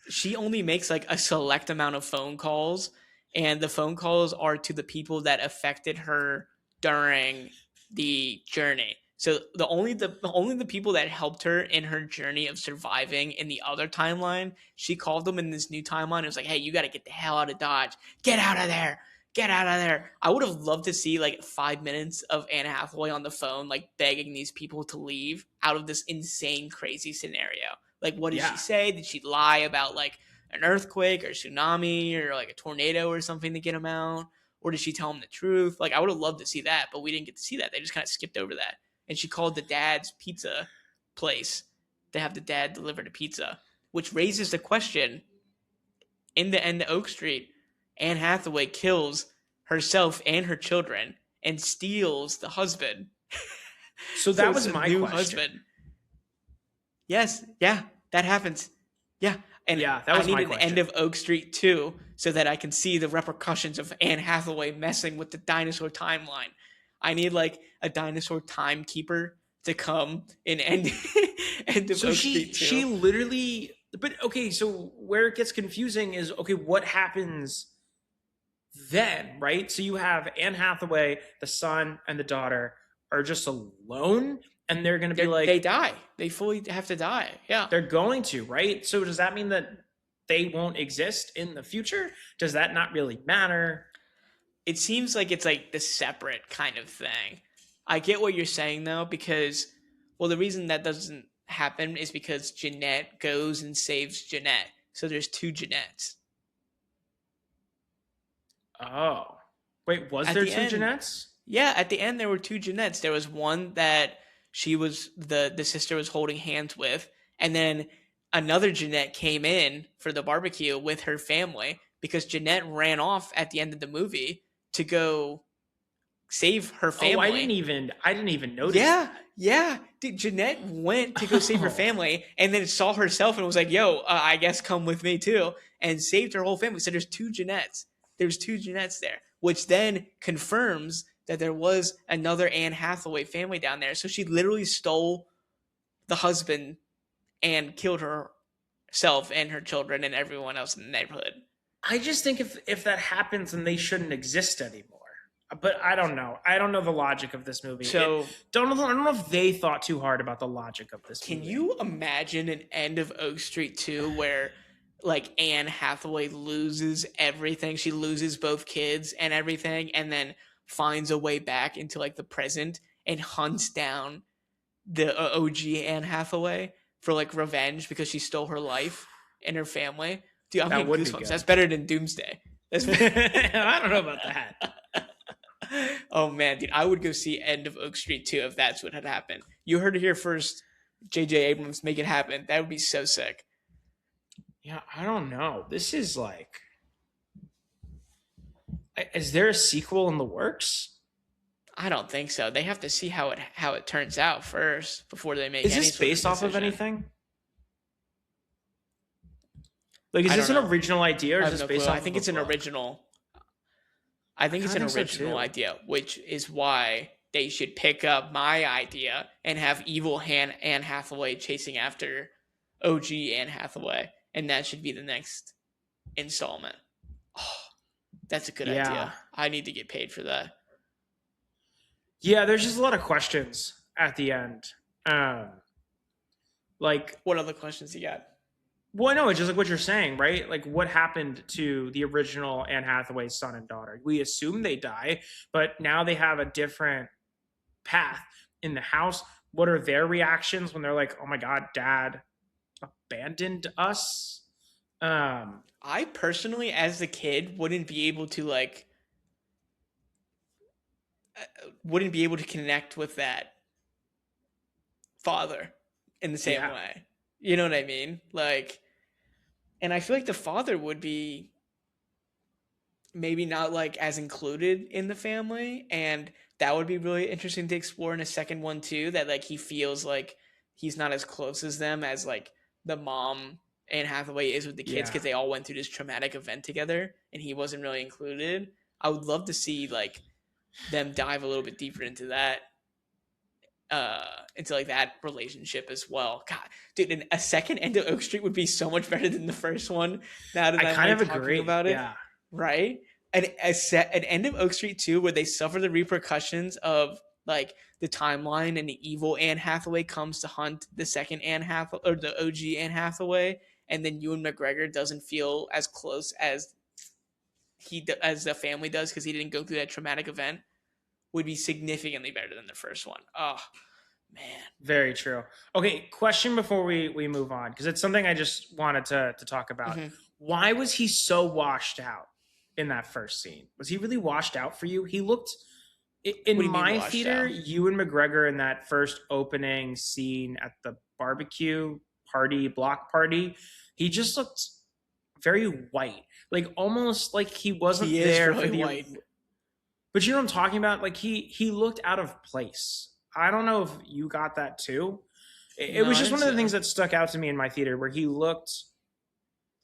she only makes like a select amount of phone calls. And the phone calls are to the people that affected her during the journey. So the only the people that helped her in her journey of surviving in the other timeline, she called them in this new timeline. It was like, hey, you got to get the hell out of Dodge. Get out of there. Get out of there. I would have loved to see like 5 minutes of Anne Hathaway on the phone, like begging these people to leave out of this insane, crazy scenario. Like, what did she say? Did she lie about like an earthquake or tsunami or like a tornado or something to get them out? Or did she tell them the truth? Like, I would have loved to see that, but we didn't get to see that. They just kind of skipped over that. And she called the dad's pizza place to have the dad deliver the pizza, which raises the question, in the end of Oak Street, Anne Hathaway kills herself and her children and steals the husband. So that was my question. Husband. Yes, yeah, that happens. Yeah, and that was I my need question. an end of Oak Street too, so that I can see the repercussions of Anne Hathaway messing with the dinosaur timeline. I need like a dinosaur timekeeper to come and end of Oak Street too. She literally, but okay, so where it gets confusing is, okay, what happens then, right? So you have Anne Hathaway, the son and the daughter are just alone, and they're going to be like, they die. They fully have to die. Yeah, they're going to, right? So does that mean that they won't exist in the future? Does that not really matter? It seems like it's like the separate kind of thing. I get what you're saying though, because, well, the reason that doesn't happen is because Jeanette goes and saves Jeanette. So there's 2 Jeanettes. Oh, wait, was there 2 Jeanettes? Yeah, at the end there were 2 Jeanettes. There was one that she was the sister was holding hands with, and then another Jeanette came in for the barbecue with her family because Jeanette ran off at the end of the movie to go save her family. Oh, I didn't even notice. Yeah. Dude, Jeanette went to go save her family and then saw herself and was like, yo, I guess come with me too, and saved her whole family. So there's 2 Jeanettes. There's 2 Jeanettes there, which then confirms that there was another Anne Hathaway family down there. So she literally stole the husband and killed herself and her children and everyone else in the neighborhood. I just think if that happens, then they shouldn't exist anymore. but I don't know. I don't know the logic of this movie. So I don't know if they thought too hard about the logic of this can movie. you imagine an end of Oak Street 2 where like Anne Hathaway loses everything? She loses both kids and everything, and then finds a way back into like the present and hunts down the OG Anne Hathaway for like revenge because she stole her life and her family. Dude, I'm That getting would be goosebumps. good. That's better than Doomsday. That's I don't know about that. Oh man, dude, I would go see End of Oak Street 2 if that's what had happened. You heard it here first. J.J. Abrams, make it happen. That would be so sick. Yeah, I don't know. This is like, is there a sequel in the works? I don't think so. They have to see how it turns out first before they make. Is this based off of anything? Like, is this an original idea, or is this based off? I think it's an original. I think it's an original idea, which is why they should pick up my idea and have evil Anne Hathaway chasing after OG Anne Hathaway, and that should be the next installment. Oh, that's a good idea. I need to get paid for that. Yeah, there's just a lot of questions at the end. Like, what other questions you got? Well, no, it's just like what you're saying, right? Like, what happened to the original Anne Hathaway's son and daughter? We assume they die, but now they have a different path in the house. What are their reactions when they're like, "Oh my God, Dad abandoned us"? I personally, as a kid, wouldn't be able to connect with that father in the same way. You know what I mean? Like, and I feel like the father would be maybe not like as included in the family, and that would be really interesting to explore in a second one too, that like he feels like he's not as close as them as like the mom Anne Hathaway is with the kids because they all went through this traumatic event together and he wasn't really included. I would love to see like them dive a little bit deeper into that that relationship as well. God, dude, a second End of Oak Street would be so much better than the first one. Now that I'm talking about it, right? An End of Oak Street 2 where they suffer the repercussions of like the timeline, and the evil Anne Hathaway comes to hunt the second Anne Hathaway or the OG Anne Hathaway, and then Ewan McGregor doesn't feel as close as the family does because he didn't go through that traumatic event. Would be significantly better than the first one. Oh, man. Very true. Okay, question before we move on, because it's something I just wanted to talk about. Mm-hmm. Why was he so washed out in that first scene? Was he really washed out for you? He looked, in my theater, Ewan McGregor in that first opening scene at the barbecue block party, he just looked very white. Like, almost like he wasn't there for the white. But you know what I'm talking about? Like, he looked out of place. I don't know if you got that too. It was just one of the things that stuck out to me in my theater, where he looked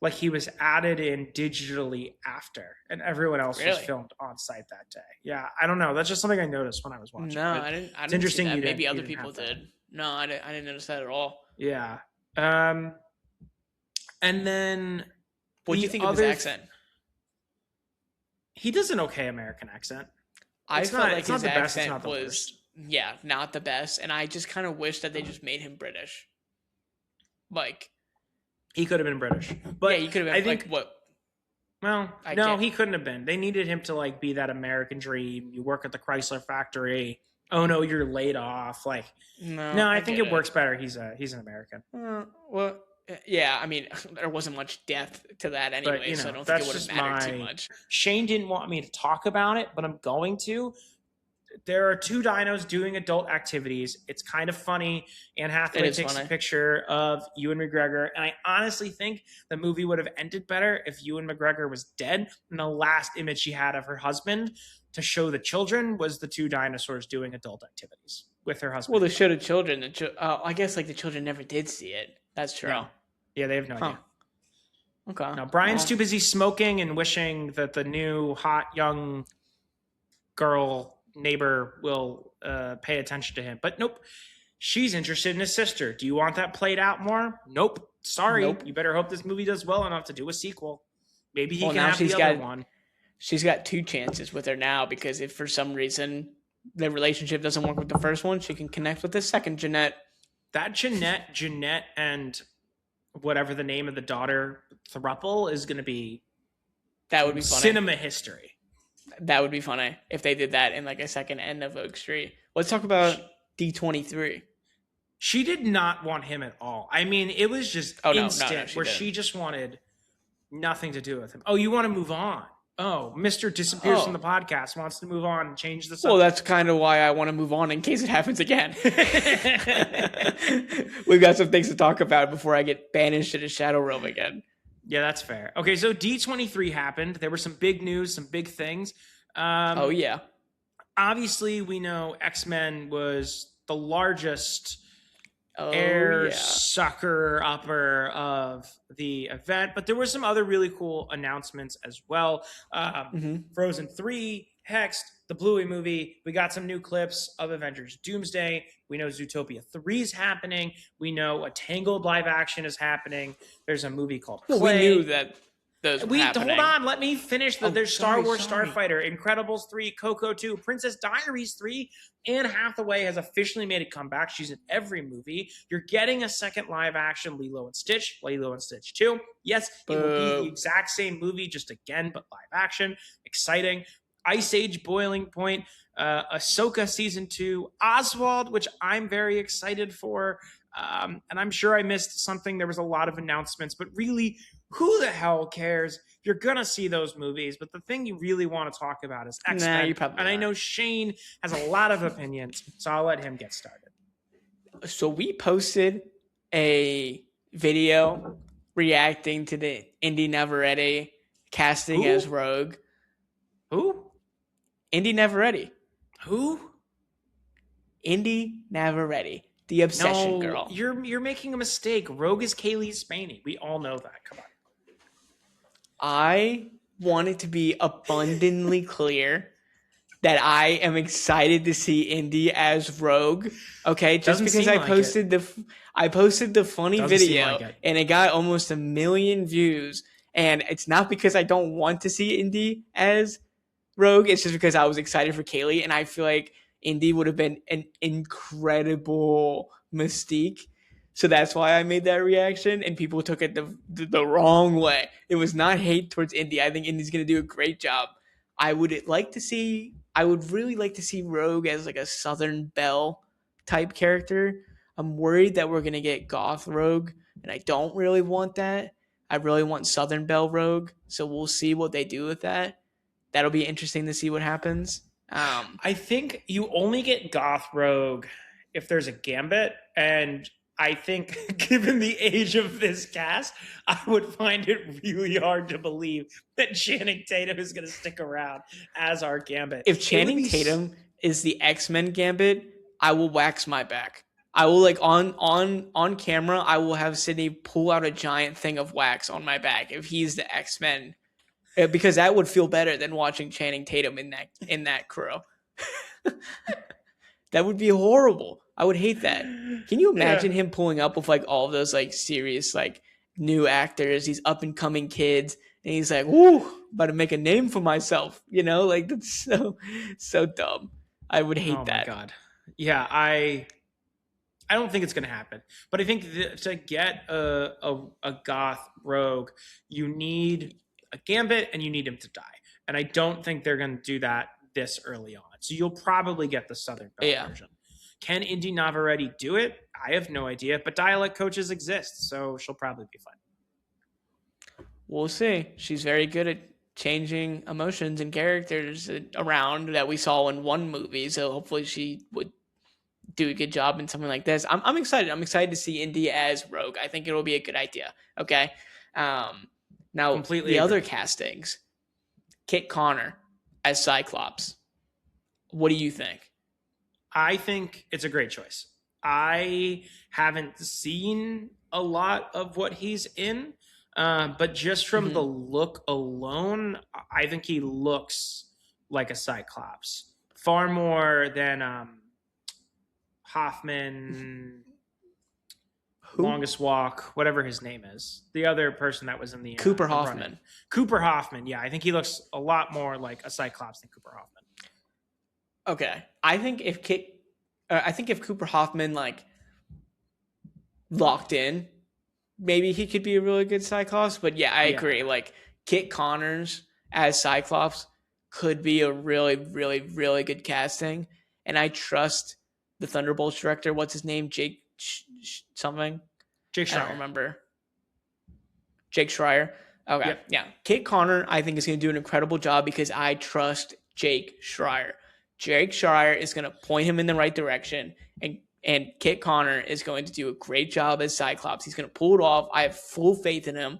like he was added in digitally after, and everyone else was filmed on site that day. Yeah, I don't know. That's just something I noticed when I was watching. No, I didn't. It's interesting. Maybe other people did. No, I didn't notice that at all. Yeah. And then, what do you think of his accent? He does an okay American accent. I felt like his accent was not the best, and I just kind of wish that they just made him British. Like, he could have been British, but he could have been. I think what? Well, no, he couldn't have been. They needed him to like be that American dream. You work at the Chrysler factory. Oh no, you're laid off. Like, no, I think it works better. He's an American. Well. Yeah, I mean, there wasn't much depth to that anyway, but, so I don't think it would have mattered too much. Shane didn't want me to talk about it, but I'm going to. There are two dinos doing adult activities. It's kind of funny. Anne Hathaway takes a picture of Ewan McGregor, and I honestly think the movie would have ended better if Ewan McGregor was dead, and the last image she had of her husband to show the children was the two dinosaurs doing adult activities with her husband. Well, they showed the children. I guess like the children never did see it. That's true. No. Yeah, they have no idea. Okay. Now, Brian's too busy smoking and wishing that the new hot young girl neighbor will pay attention to him. But nope, she's interested in his sister. Do you want that played out more? Nope. Sorry. Nope. You better hope this movie does well enough to do a sequel. Maybe he can have the other one. she's got two chances with her now because if for some reason the relationship doesn't work with the first one, she can connect with the second Jeanette. That Jeanette, and whatever the name of the daughter thruple is going to be That would be funny. cinema history. That would be funny if they did that in like a second end of Oak Street. Let's talk about D23. She did not want him at all. I mean, it was just instant where she just wanted nothing to do with him. Oh, you want to move on? Oh, Mr. Disappears from the podcast wants to move on and change the subject. Well, that's kind of why I want to move on in case it happens again. We've got some things to talk about before I get banished to the Shadow Realm again. Yeah, that's fair. Okay, so D23 happened. There were some big news, some big things. Oh, yeah. Obviously, we know X-Men was the largest sucker upper of the event, but there were some other really cool announcements as well. Frozen 3, Hexed, the Bluey movie. We got some new clips of Avengers Doomsday. We know Zootopia 3 is happening. We know a Tangled live action is happening. There's a movie called Clay. Well, we knew that those were happening. Hold on, let me finish. There's Star Wars Starfighter, Incredibles 3, Coco 2, Princess Diaries 3. Anne Hathaway has officially made a comeback. She's in every movie. You're getting a second live action Lilo and Stitch 2. Yes, it will be the exact same movie, just again, but live action. Exciting. Ice Age Boiling Point, Ahsoka Season 2, Oswald, which I'm very excited for. And I'm sure I missed something. There was a lot of announcements, but really, who the hell cares? You're going to see those movies, but the thing you really want to talk about is X-Men. And I know Shane has a lot of opinions, so I'll let him get started. So we posted a video reacting to the Indy Navarrete casting as Rogue. Who? Indy Navarrete. Who? Indy Navarrete. The obsession girl. You're making a mistake. Rogue is Kaylee Spaney. We all know that. Come on. I want it to be abundantly clear that I am excited to see Indy as Rogue. Okay, just because I posted the funny video and it got almost 1 million views, and it's not because I don't want to see Indy as Rogue. It's just because I was excited for Kaylee, and I feel like Indy would have been an incredible Mystique. So that's why I made that reaction, and people took it the wrong way. It was not hate towards Indy. I think Indy's going to do a great job. I would really like to see Rogue as like a Southern Belle type character. I'm worried that we're going to get Goth Rogue, and I don't really want that. I really want Southern Belle Rogue, so we'll see what they do with that. That'll be interesting to see what happens. I think you only get Goth Rogue if there's a Gambit, and I think given the age of this cast, I would find it really hard to believe that Channing Tatum is going to stick around as our Gambit. If Channing Tatum is the X-Men Gambit, I will wax my back. I will on camera, I will have Sydney pull out a giant thing of wax on my back if he's the X-Men, because that would feel better than watching Channing Tatum in that crew. That would be horrible. I would hate that. Can you imagine him pulling up with like all of those like serious like new actors, these up and coming kids, and he's like, "Woo, about to make a name for myself." You know, like that's so dumb. I would hate that. Oh my god. Yeah, I don't think it's going to happen. But I think to get a Goth Rogue, you need a Gambit and you need him to die. And I don't think they're going to do that this early on. So you'll probably get the Southern Belle version. Can Indy Navarrete do it? I have no idea, but dialect coaches exist, so she'll probably be fine. We'll see. She's very good at changing emotions and characters around that we saw in one movie, so hopefully she would do a good job in something like this. I'm excited. I'm excited to see Indy as Rogue. I think it'll be a good idea. Okay. Now, completely the other castings. Kit Connor as Cyclops. What do you think? I think it's a great choice. I haven't seen a lot of what he's in, but just from the look alone, I think he looks like a Cyclops. Far more than Hoffman. Who? Longest Walk, whatever his name is. The other person that was in Cooper the running. Hoffman. Cooper Hoffman. Yeah, I think he looks a lot more like a Cyclops than Cooper Hoffman. Okay, I think if Cooper Hoffman like locked in, maybe he could be a really good Cyclops. But yeah, I agree. Like Kit Connors as Cyclops could be a really, really, really good casting, and I trust the Thunderbolts director. What's his name? Something. Jake Schreier. I don't remember. Jake Schreier. Okay, yeah. Kit Connor, I think, is going to do an incredible job because I trust Jake Schreier. Jake Schreier is going to point him in the right direction, and Kit Connor is going to do a great job as Cyclops. He's going to pull it off. I have full faith in him.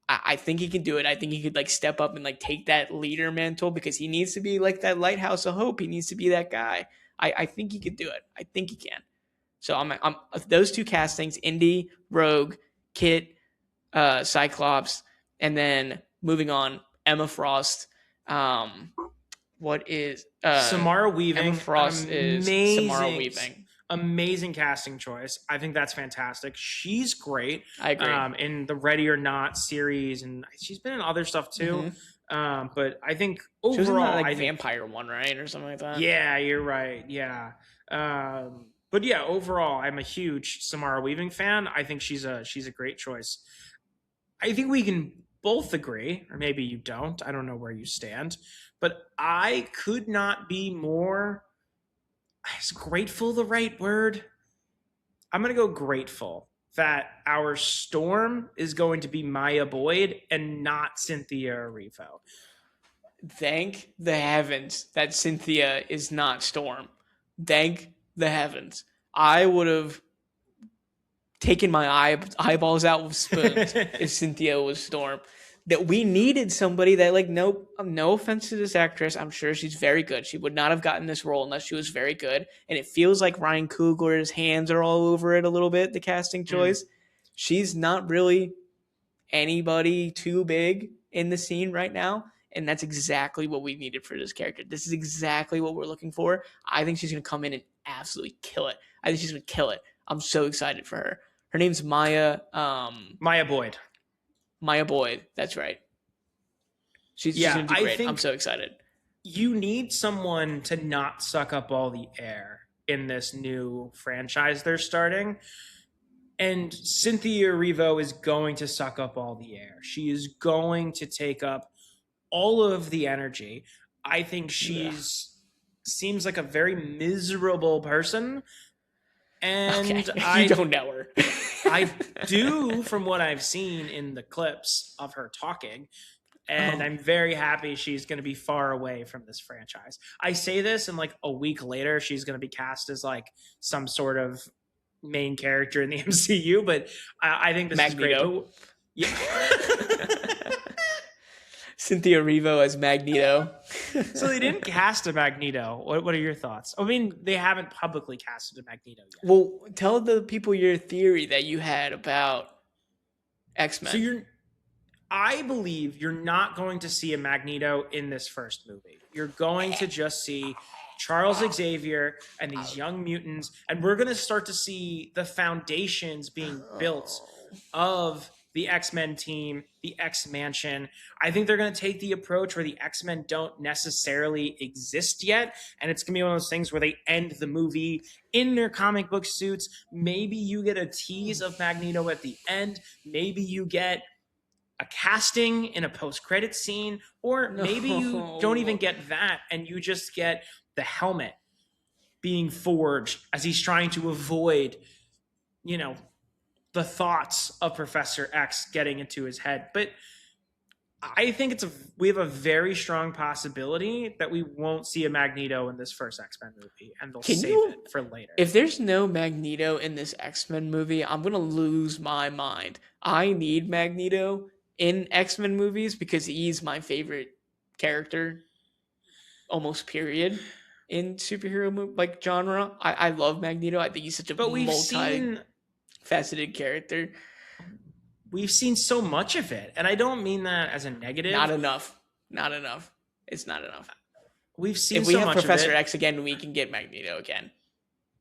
I think he can do it. I think he could like step up and like take that leader mantle because he needs to be like that lighthouse of hope. He needs to be that guy. I think he could do it. I think he can. So I'm those two castings: Indy, Rogue, Kit, Cyclops, and then moving on, Emma Frost. What is Samara Weaving? Emma Frost is Samara Weaving. Amazing casting choice. I think that's fantastic. She's great. I agree. In the Ready or Not series, and she's been in other stuff too. But I think overall, she was in that, like, vampire one, right, or something like that. Yeah, you're right. Yeah. But yeah, overall, I'm a huge Samara Weaving fan. I think she's a great choice. I think we can both agree, or maybe you don't. I don't know where you stand, but I could not be more. Is grateful the right word? I'm going to go grateful that our Storm is going to be Maya Boyd and not Cynthia Erivo. Thank the heavens that Cynthia is not Storm. Thank the heavens. I would have taken my eyeballs out with spoons if Cynthia was Storm. That we needed somebody that, like, no offense to this actress, I'm sure she's very good. She would not have gotten this role unless she was very good. And it feels like Ryan Coogler's hands are all over it a little bit, the casting choice. She's not really anybody too big in the scene right now. And that's exactly what we needed for this character. This is exactly what we're looking for. I think she's going to come in and absolutely kill it. I think she's going to kill it. I'm so excited for her. Her name's Maya. Maya Boyd. Maya Boyd. That's right. She's going to do great. I'm so excited. You need someone to not suck up all the air in this new franchise they're starting. And Cynthia Erivo is going to suck up all the air. She is going to take up all of the energy. I think seems like a very miserable person. And okay. You don't know her. I do, from what I've seen in the clips of her talking. And I'm very happy she's going to be far away from this franchise. I say this, and like a week later, she's going to be cast as like some sort of main character in the MCU. But I think this Magneto. is great. Yeah. Cynthia Erivo as Magneto. So they didn't cast a Magneto. What are your thoughts? I mean, they haven't publicly casted a Magneto yet. Well, tell the people your theory that you had about X-Men. So I believe you're not going to see a Magneto in this first movie. You're going to just see Charles Xavier and these young mutants, and we're going to start to see the foundations being built of the X-Men team, the X-Mansion. I think they're going to take the approach where the X-Men don't necessarily exist yet, and it's going to be one of those things where they end the movie in their comic book suits. Maybe you get a tease of Magneto at the end. Maybe you get a casting in a post-credit scene, or maybe you don't even get that, and you just get the helmet being forged as he's trying to avoid, the thoughts of Professor X getting into his head. But I think we have a very strong possibility that we won't see a Magneto in this first X-Men movie, and they'll save it for later. If there's no Magneto in this X-Men movie, I'm going to lose my mind. I need Magneto in X-Men movies because he's my favorite character, almost period, in superhero movie, genre. I love Magneto. I think he's such a faceted character. We've seen so much of it, and I don't mean that as a negative. Not enough. It's not enough. We've seen if we have Professor X again, we can get Magneto again.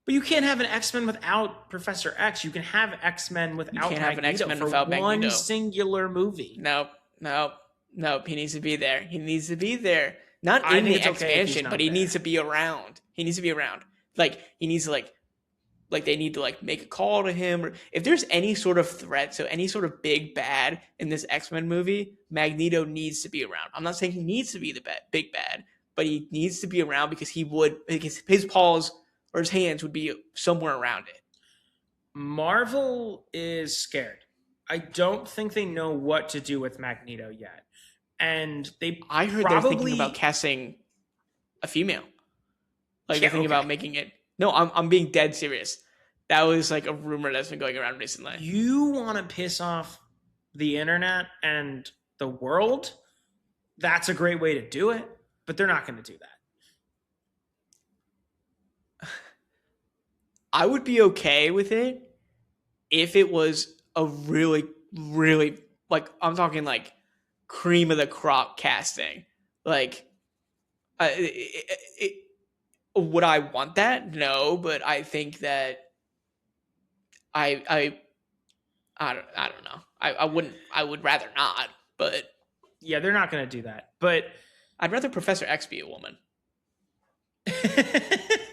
But you can't have an X-Men without Professor X. You can have X-Men You without can't have an Magneto X-Men for without one Magneto. singular movie. Nope, nope, nope. He needs to be there. He needs to be there. Not I in think the it's okay if he's expansion, but not he there. needs to be around. He needs to be around. Like he needs to like they need to like make a call to him. Or if there's any sort of threat, so any sort of big bad in this X-Men movie, Magneto needs to be around. I'm not saying he needs to be the big bad, but he needs to be around because his paws or his hands would be somewhere around it. Marvel is scared. I don't think they know what to do with Magneto yet. And they I heard they're thinking about probably, casting a female. Like they're yeah, thinking okay. about making it. No, I'm being dead serious. That was like a rumor that's been going around recently. You want to piss off the internet and the world? That's a great way to do it, but they're not going to do that. I would be okay with it if it was a really, really like I'm talking like cream of the crop casting. Like, would I want that? No, but I think that I I I don't know. I wouldn't. I would rather not. But Yeah, they're not going to do that. But I'd rather Professor X be a woman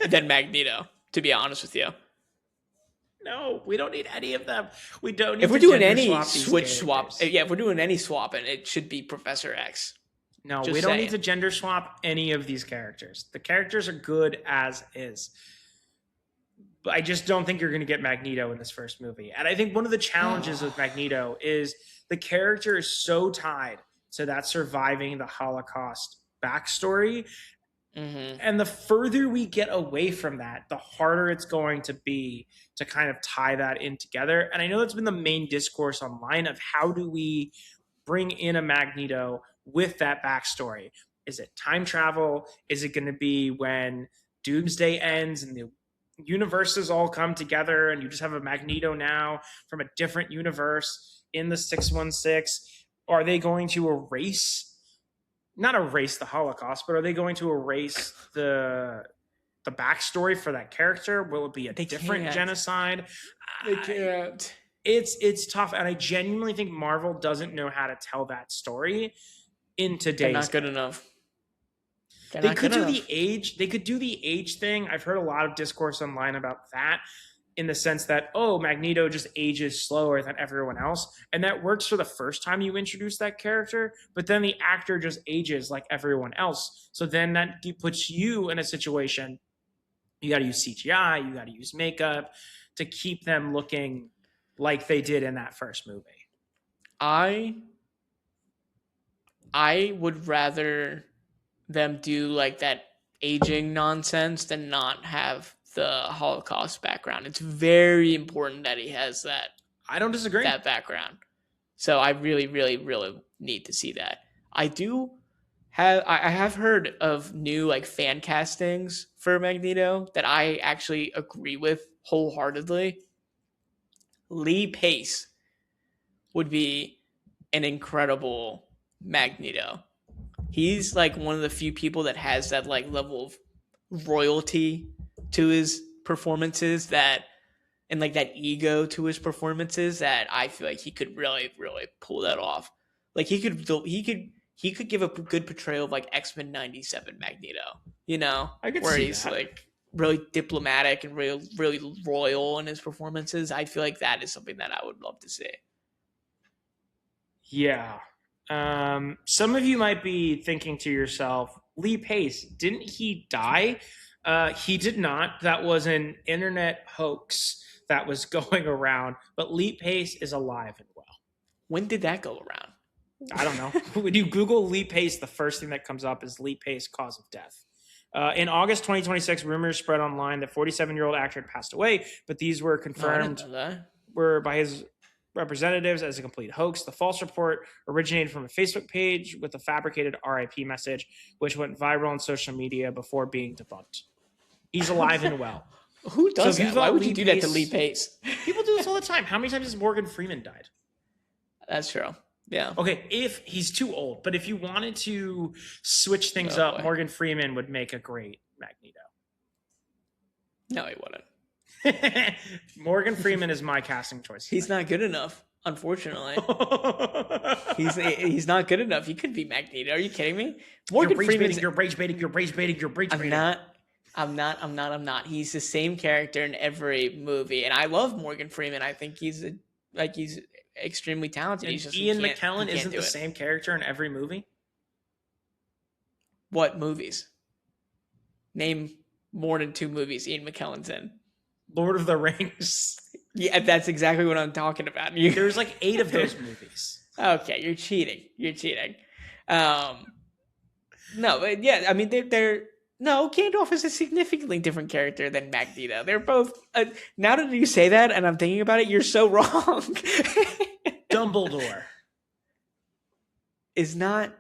than Magneto. To be honest with you, no, we don't need any of them. We don't need if we're to doing gender any swap these switch swap, characters. yeah, if we're doing any swapping, it should be Professor X. No, Just we don't saying. need to gender swap any of these characters. The characters are good as is. But I just don't think you're going to get Magneto in this first movie. And I think one of the challenges with Magneto is the character is so tied to that surviving the Holocaust backstory. Mm-hmm. And the further we get away from that, the harder it's going to be to kind of tie that in together. And I know that's been the main discourse online of how do we bring in a Magneto with that backstory? Is it time travel? Is it going to be when Doomsday ends and the universes all come together and you just have a Magneto now from a different universe in the 616? Are they going to not erase the Holocaust, but are they going to erase the backstory for that character? Will it be a different genocide? They can't. It's tough, and I genuinely think Marvel doesn't know how to tell that story in today's. They're not good enough. They could do the age. They could do the age thing. I've heard a lot of discourse online about that, in the sense that Magneto just ages slower than everyone else, and that works for the first time you introduce that character. But then the actor just ages like everyone else, so then that puts you in a situation. You got to use CGI. You got to use makeup to keep them looking like they did in that first movie. I would rather them do like that aging nonsense than not have the Holocaust background. It's very important that he has that. I don't disagree. That background. So I really, really, really need to see that. I have heard of new like fan castings for Magneto that I actually agree with wholeheartedly. Lee Pace would be an incredible Magneto. He's like one of the few people that has that like level of royalty to his performances and like that ego to his performances that I feel like he could really, really pull that off. Like he could give a good portrayal of like X-Men 97 Magneto, I could where see he's that. like really diplomatic and really, really royal in his performances. I feel like that is something that I would love to see. Yeah. Some of you might be thinking to yourself, Lee Pace, didn't he die? He did not. That was an internet hoax that was going around, but Lee Pace is alive and well. When did that go around? I don't know. When you Google Lee Pace, the first thing that comes up is Lee Pace cause of death. In August 2026, rumors spread online that 47-year-old actor had passed away, but these were confirmed were by his representatives as a complete hoax. The false report originated from a Facebook page with a fabricated RIP message, which went viral on social media before being debunked. He's alive and well. Who does that? Why would you do that to Lee Pace? People do this all the time. How many times has Morgan Freeman died? That's true. Yeah. Okay, if he's too old, but if you wanted to switch things up, Morgan Freeman would make a great Magneto. No, he wouldn't. Morgan Freeman is my casting choice. He's not good enough, unfortunately. He's not good enough. He could be Magneto. Are you kidding me? Morgan Freeman's. You're rage baiting. I'm not. He's the same character in every movie, and I love Morgan Freeman. I think he's extremely talented. He's just Ian McKellen isn't the same character in every movie. What movies? Name more than 2 movies Ian McKellen's in. Lord of the Rings. Yeah, that's exactly what I'm talking about. There's like 8 of those movies. Okay, you're cheating. No, but yeah, I mean they're no, Gandalf is a significantly different character than Magneto. They're both. Now that you say that, and I'm thinking about it, you're so wrong. Dumbledore is not.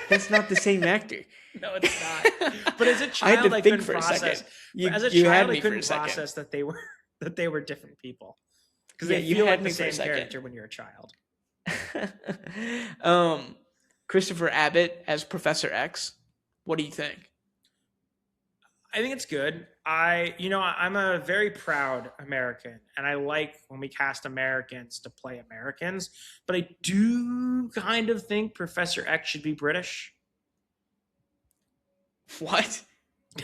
That's not the same actor. No, it's not. But as a child, I couldn't process. As a child, I couldn't process that they were different people because they feel like the same character when you're a child. Christopher Abbott as Professor X. What do you think? I think it's good. I'm a very proud American, and I like when we cast Americans to play Americans, but I do kind of think Professor X should be British. What?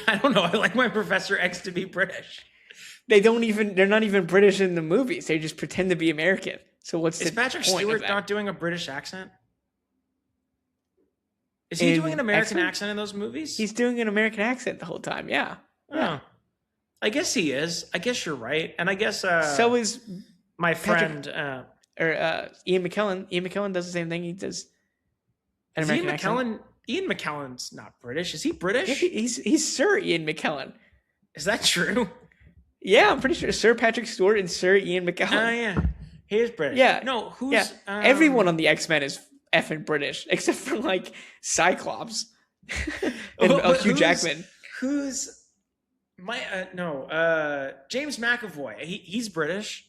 I don't know. I like my Professor X to be British. They're not even British in the movies. They just pretend to be American. So what's the Patrick point Stewart of that? not doing a British accent? Is he doing an American accent in those movies? He's doing an American accent the whole time. Yeah. Oh. I guess he is. I guess you're right. And I guess so is my friend Ian McKellen. Ian McKellen does the same thing. He does an American accent. Ian McKellen's not British. Is he British? Yeah, he's Sir Ian McKellen. Is that true? Yeah, I'm pretty sure Sir Patrick Stewart and Sir Ian McKellen. Oh yeah, he is British. Yeah, no, who's everyone on the X-Men is effing British except for like Cyclops and Hugh Jackman. Who's James McAvoy? He's British.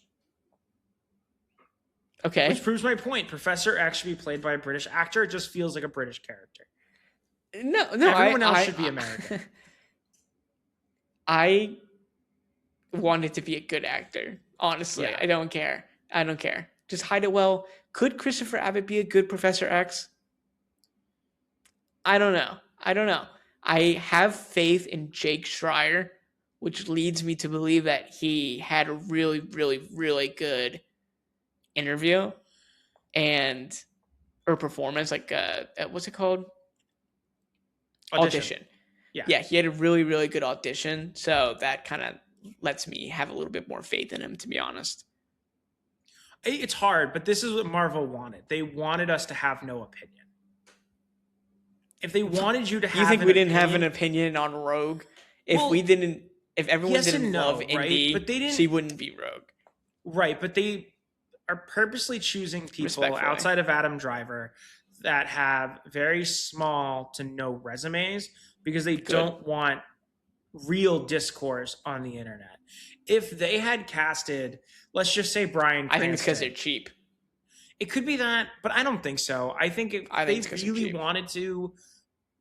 Okay, which proves my point. Professor X should be played by a British actor. It just feels like a British character. No, everyone else should be American. I want it to be a good actor. Honestly, yeah. I don't care. Just hide it well. Could Christopher Abbott be a good Professor X? I don't know. I have faith in Jake Schreier, which leads me to believe that he had a really, really, really good interview or performance. Like, what's it called? Audition. Yeah, he had a really, really good audition. So that kind of lets me have a little bit more faith in him, to be honest. It's hard, but this is what Marvel wanted. They wanted us to have no opinion. If they wanted you to have, you think we didn't have an opinion on Rogue? If everyone didn't love Indy, but they didn't, she wouldn't be Rogue. Right, but they are purposely choosing people outside of Adam Driver that have very small to no resumes because they don't want real discourse on the internet. If they had casted, let's just say Bryan Cranston. I think it's because they're cheap. It could be that, but I don't think so. I think they really wanted to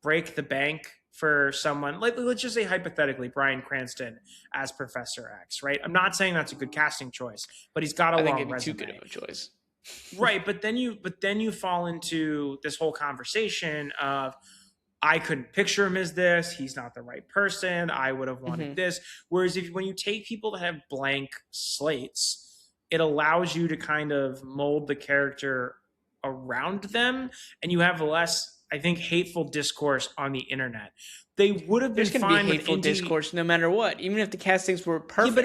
break the bank for someone, let's just say hypothetically Bryan Cranston as Professor X, right? I'm not saying that's a good casting choice, but he's got a long resume. Too good of a choice. Right, but then you fall into this whole conversation of I couldn't picture him as this. He's not the right person. I would have wanted this. Whereas when you take people that have blank slates, it allows you to kind of mold the character around them, and you have less, I think, hateful discourse on the internet. They would have been fine with There's going to be hateful discourse no matter what. Even if the castings were perfect,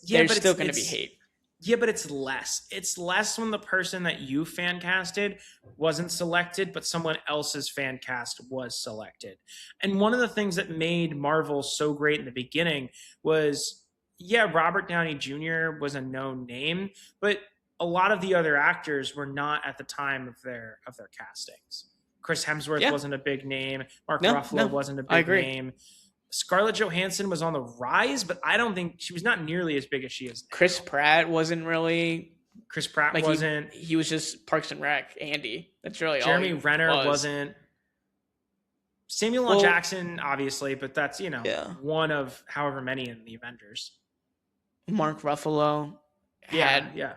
there's still going to be hate. Yeah, but it's less. It's less when the person that you fan casted wasn't selected, but someone else's fan cast was selected. And one of the things that made Marvel so great in the beginning was, Robert Downey Jr. was a known name, but a lot of the other actors were not at the time of their castings. Chris Hemsworth wasn't a big name. Mark Ruffalo wasn't a big name. Scarlett Johansson was on the rise, but I don't think she was not nearly as big as she is now. Chris Pratt wasn't really. Chris Pratt wasn't. He was just Parks and Rec, Andy. That's really all. Jeremy Renner wasn't. Samuel L. Jackson, obviously, but that's one of however many in the Avengers. Mark Ruffalo Yeah, had, yeah.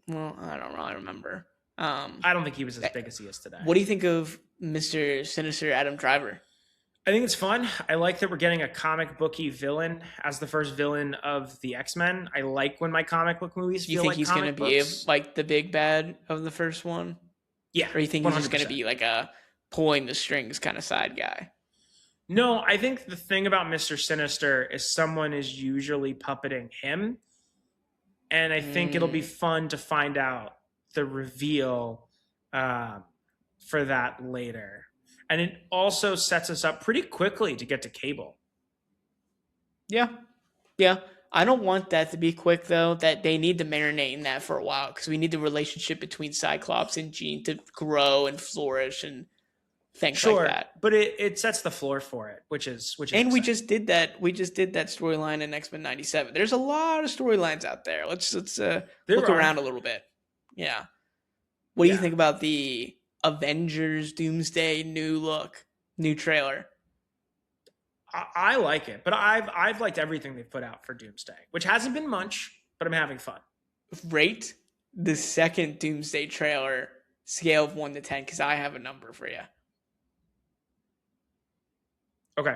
well, I don't really remember. I don't think he was as That, big as he is today. what do you think of Mr. Sinister Adam Driver? I think it's fun. I like that we're getting a comic booky villain as the first villain of the X-Men. I like when my comic book movies Do you feel think like he's gonna comic be books. like the big bad of the first one, Yeah, or you think he's just gonna 100%. be like a pulling the strings kind of side guy? No, I think the thing about Mr. Sinister is someone is usually puppeting him, and I think it'll be Mm. fun to find out the reveal um, for that later. And it also sets us up pretty quickly to get to Cable. Yeah, yeah. I don't want that to be quick though. That they need to marinate in that for a while because we need the relationship between Cyclops and Jean to grow and flourish and things like Sure, that. but it sets the floor for it, which is And we exciting. just did that. We just did that storyline in X Men '97. There's a lot of storylines out there. Let's There look are, around a little bit. Yeah. What do you yeah, think about the Avengers Doomsday new look, new trailer? I like it, but I've liked everything they've put out for Doomsday, which hasn't been much, but I'm having fun. Rate the second Doomsday trailer scale of 1 to 10 because I have a number for you. Okay,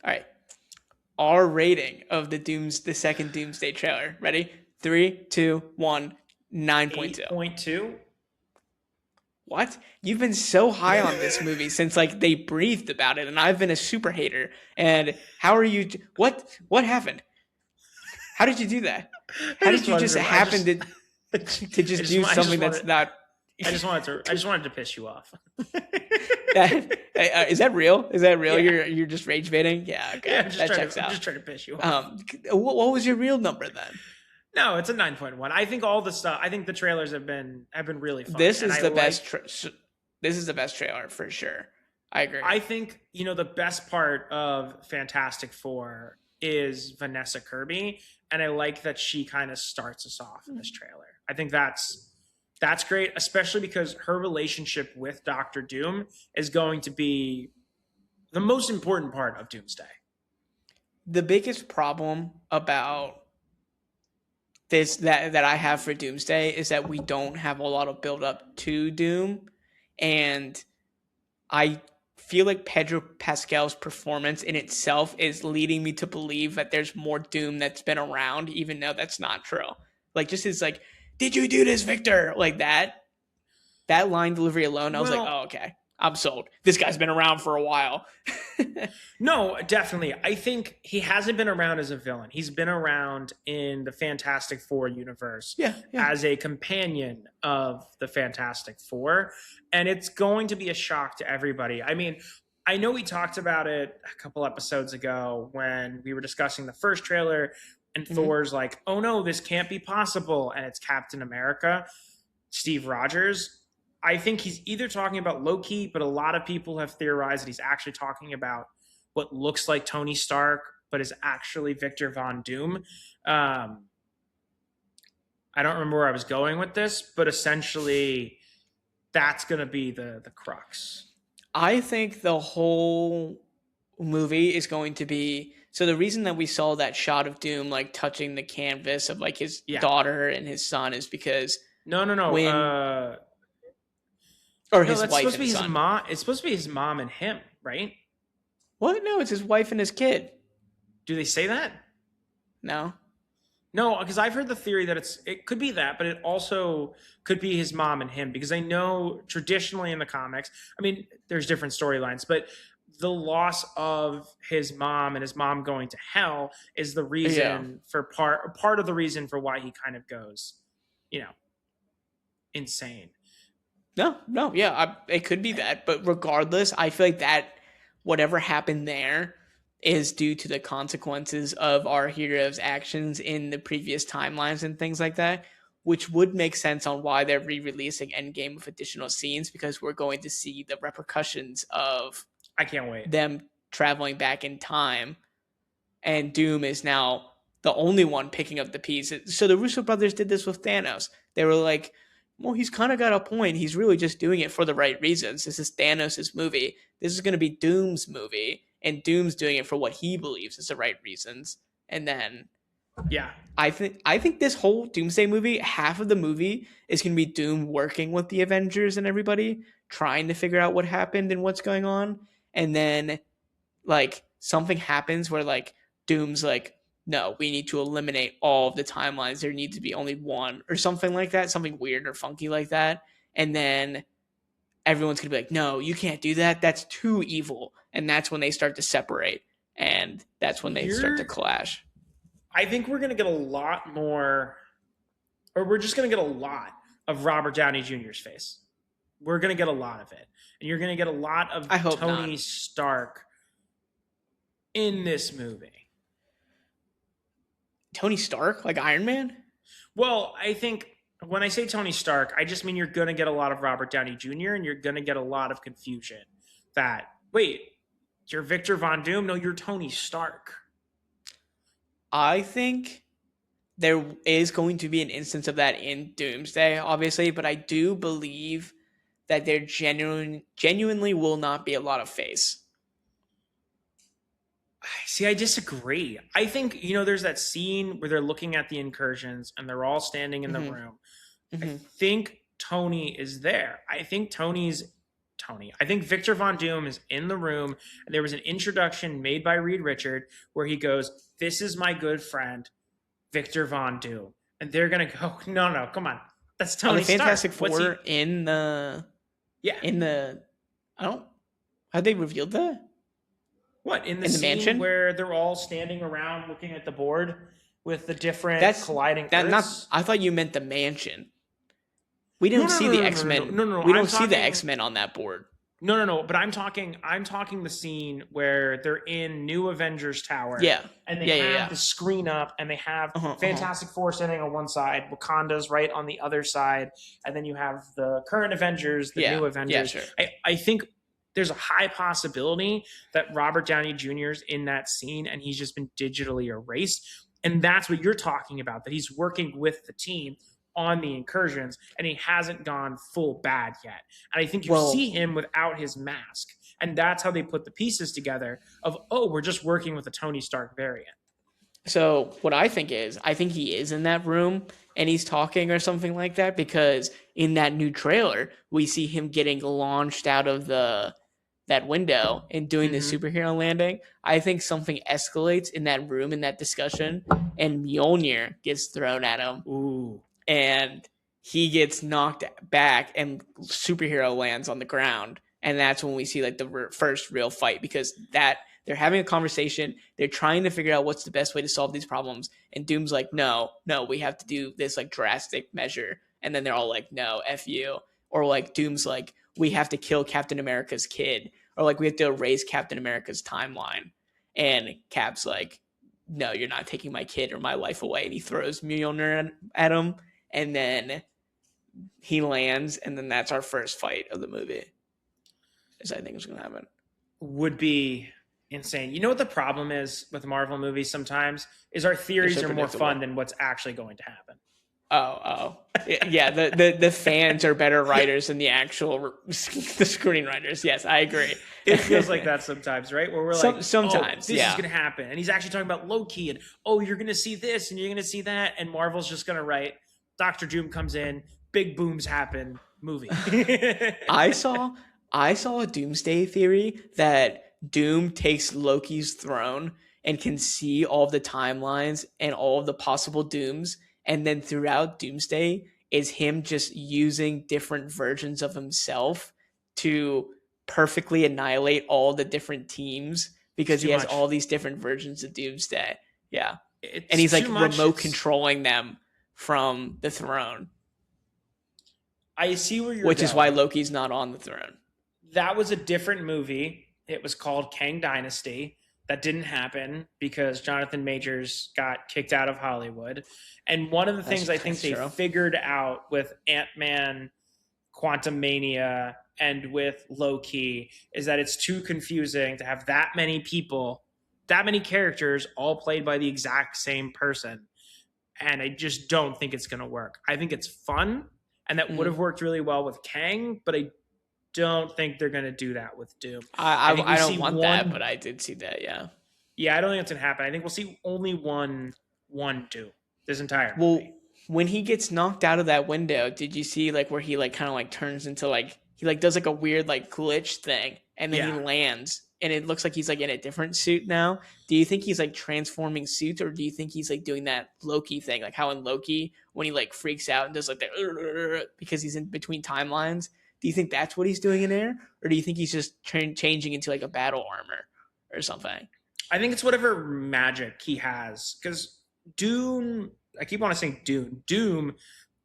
All right. Our rating of the second Doomsday trailer. Ready? 3, 2, 1, 9.2. 8.2. What? You've been so high on this movie since like they breathed about it, and I've been a super hater. And how are you? What happened? How did you do that? I How just did you wanted just to. happen to I to just do I just something that's wanted. not? I just wanted to piss you off. Is that real? Is that real? Yeah, You're just rage baiting? Yeah, yeah. okay, that checks I'm out. just trying to piss you off. What was your real number then? No, it's a 9.1. I think all the stuff. I think the trailers have been really fun, This and is I the like. best. This is the best trailer for sure. I agree. I think the best part of Fantastic Four is Vanessa Kirby, and I like that she kind of starts us off in this trailer. I think that's great, especially because her relationship with Doctor Doom is going to be the most important part of Doomsday. The biggest problem about this that I have for Doomsday is that we don't have a lot of build up to Doom, and I feel like Pedro Pascal's performance in itself is leading me to believe that there's more Doom that's been around, even though that's not true. Like just his like, "Did you do this, Victor?" Like that line delivery alone, I was like, Well, "Oh, okay, I'm sold. This guy's been around for a while." no, definitely. I think he hasn't been around as a villain. He's been around in the Fantastic Four universe Yeah, yeah. as a companion of the Fantastic Four. And it's going to be a shock to everybody. I mean, I know we talked about it a couple episodes ago when we were discussing the first trailer, and Mhm. Thor's like, oh no, this can't be possible. And it's Captain America, Steve Rogers. I think he's either talking about Loki, but a lot of people have theorized that he's actually talking about what looks like Tony Stark, but is actually Victor Von Doom. I don't remember where I was going with this, but essentially, that's going to be the crux. I think the whole movie is going to be so the reason that we saw that shot of Doom like touching the canvas of like his Yeah. daughter and his son is because No, no, no. when or No, his that's wife supposed to and be his son. mom. It's supposed to be his mom and him, right? What? No, it's his wife and his kid. Do they say that? No. No, because I've heard the theory that it could be that, but it also could be his mom and him. Because I know traditionally in the comics, I mean, there's different storylines, but the loss of his mom and his mom going to hell is the reason Yeah. for part of the reason for why he kind of goes, insane. No, yeah, it could be that, but regardless, I feel like that whatever happened there is due to the consequences of our heroes' actions in the previous timelines and things like that, which would make sense on why they're re-releasing Endgame with additional scenes because we're going to see the repercussions of I can't wait. them traveling back in time, and Doom is now the only one picking up the pieces. So the Russo brothers did this with Thanos. They were like, well, he's kind of got a point. He's really just doing it for the right reasons. This is Thanos' movie. This is going to be Doom's movie, and Doom's doing it for what he believes is the right reasons. And then Yeah. I think this whole Doomsday movie, half of the movie is going to be Doom working with the Avengers and everybody, trying to figure out what happened and what's going on, and then like something happens where like Doom's like, no, we need to eliminate all of the timelines. There needs to be only one or something like that, something weird or funky like that, and then everyone's gonna be like, no, you can't do that. That's too evil, and that's when they start to separate, and that's when they start to You're clash. I think we're gonna get a lot more, or we're just gonna get a lot of Robert Downey Jr.'s face. We're gonna get a lot of it. And you're gonna get a lot of I hope not. Tony Stark in this movie. Tony Stark, like Iron Man. Well, I think when I say Tony Stark, I just mean you're going to get a lot of Robert Downey Jr. and you're going to get a lot of confusion that, wait, you're Victor Von Doom? No, you're Tony Stark. I think there is going to be an instance of that in Doomsday, obviously, but I do believe that there genuinely will not be a lot of face. See, I disagree. I think, there's that scene where they're looking at the incursions and they're all standing in the room. I think Tony is there. I think Tony's Tony. I think Victor Von Doom is in the room, and there was an introduction made by Reed Richard where he goes, "This is my good friend, Victor Von Doom," and they're gonna go, "No, come on, that's Tony the Fantastic Stark." Four in the I don't. Have they revealed that? What in the scene mansion where they're all standing around looking at the board with the different colliding Earths? I thought you meant the mansion. We don't see the X-Men. No. We don't see the X-Men on that board. No. But I'm talking the scene where they're in New Avengers Tower. Yeah. And they have the screen up, and they have Fantastic Four standing on one side, Wakanda's right on the other side, and then you have the current Avengers, the new Avengers. Yeah, sure. I think there's a high possibility that Robert Downey Jr. is in that scene, and he's just been digitally erased. And that's what you're talking about, that he's working with the team on the incursions, and he hasn't gone full bad yet. And I think you see him without his mask, and that's how they put the pieces together of, oh, we're just working with a Tony Stark variant. So what I think he is in that room and he's talking or something like that, because in that new trailer we see him getting launched out of that window and doing the superhero landing. I think something escalates in that room in that discussion, and Mjolnir gets thrown at him. Ooh. And he gets knocked back and superhero lands on the ground. And that's when we see like the first real fight, because that they're having a conversation. They're trying to figure out what's the best way to solve these problems. And Doom's like, no, we have to do this like drastic measure. And then they're all like, no, F you. Or like Doom's like, we have to kill Captain America's kid. Or like we have to erase Captain America's timeline. And Cap's like, no, you're not taking my kid or my life away. And he throws Mjolnir at him. And then he lands, and then that's our first fight of the movie. Is I think is going to happen. Would be insane. You know what the problem is with Marvel movies sometimes? Is our theories are more fun than what's actually going to happen. Oh. Yeah, the fans are better writers than the screenwriters. Yes, I agree. It feels like that sometimes, right? Where we're like, sometimes, this is going to happen. And he's actually talking about Loki, and, you're going to see this, and you're going to see that. And Marvel's just going to write, Dr. Doom comes in, big booms happen, movie. I saw a Doomsday theory that Doom takes Loki's throne and can see all of the timelines and all of the possible Dooms. And then throughout Doomsday is him just using different versions of himself to perfectly annihilate all the different teams, because he has all these different versions of Doomsday. Yeah. And he's like remote controlling them from the throne. I see where you're Which is why Loki's not on the throne. That was a different movie. It was called Kang Dynasty. That didn't happen because Jonathan Majors got kicked out of Hollywood. And one of the things I think they figured out with Ant-Man, Quantumania, and with Loki is that it's too confusing to have that many people, that many characters, all played by the exact same person. And I just don't think it's going to work. I think it's fun, and that would have worked really well with Kang, but I don't think they're going to do that with Doom. I don't want that, but I did see that, yeah. Yeah, I don't think it's going to happen. I think we'll see only one one Doom this entire Well, movie. when he gets knocked out of that window, did you see like where he like kind of like turns into like he like does like a weird like glitch thing and then he Yeah. lands and it looks like he's like in a different suit now? Do you think he's like transforming suits or do you think he's like doing that Loki thing like how in Loki when he like freaks out and does like the because he's in between timelines? Do you think that's what he's doing in there or do you think he's just changing into like a battle armor or something? I think it's whatever magic he has. Because Doom, I keep on saying Doom. Doom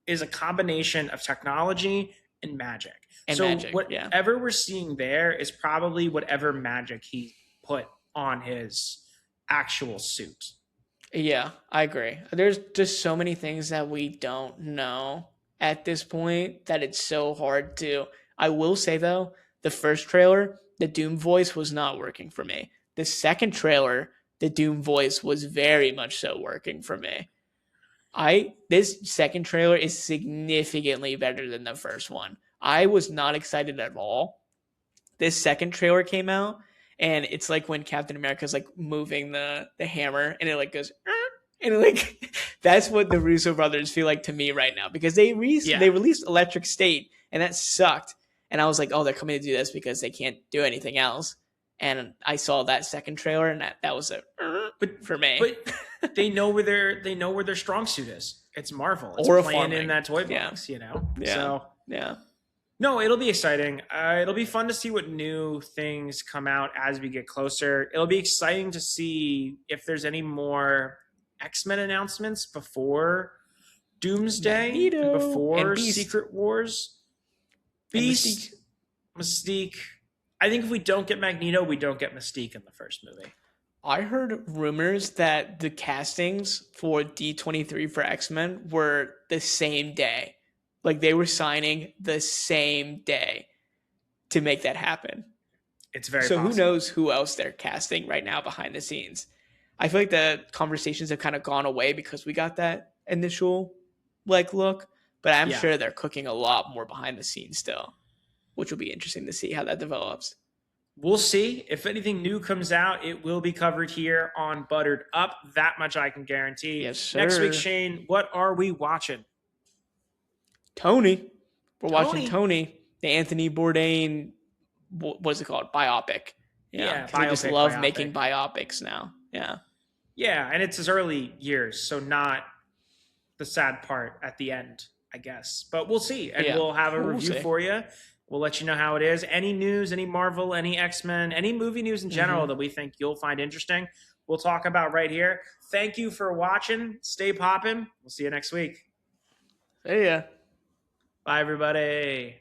is a combination of technology and magic. And So magic, yeah. whatever we're seeing there is probably whatever magic he put on his actual suit. Yeah, I agree. There's just so many things that we don't know at this point that it's so hard to. I will say though, the first trailer, the Doom voice was not working for me. The second trailer, the Doom voice was very much so working for me. I this second trailer is significantly better than the first one. I was not excited at all. This second trailer came out and it's like when Captain America's like moving the hammer and it like goes and it, like that's what the Russo brothers feel like to me right now because they released Electric State and that sucked and I was like, oh, they're coming to do this because they can't do anything else. And I saw that second trailer and that was a But for me. But they know where their strong suit is. It's Marvel. It's Or playing farming. in that toy Yeah. box, you know. Yeah. So Yeah. no, it'll be exciting. It'll be fun to see what new things come out as we get closer. It'll be exciting to see if there's any more X-Men announcements before Doomsday, Magneto before and Beast. Secret Wars. And Beast, Mystique. I think if we don't get Magneto, we don't get Mystique in the first movie. I heard rumors that the castings for D23 for X-Men were the same day. Like they were signing the same day to make that happen. It's very so possible. Who knows who else they're casting right now behind the scenes. I feel like the conversations have kind of gone away because we got that initial like look, but I'm sure they're cooking a lot more behind the scenes still, which will be interesting to see how that develops. We'll see. If anything new comes out, it will be covered here on Buttered Up. That much I can guarantee. Yes, sir. Next week, Shane, what are we watching? Tony. We're watching Tony, the Anthony Bourdain, what's it called? Biopic. Yeah. I just love making biopics now. Yeah. Yeah, and it's his early years, so not the sad part at the end, I guess. But we'll see, and we'll have a review for you. We'll let you know how it is. Any news, any Marvel, any X-Men, any movie news in general that we think you'll find interesting, we'll talk about right here. Thank you for watching. Stay poppin'. We'll see you next week. See ya. Bye, everybody.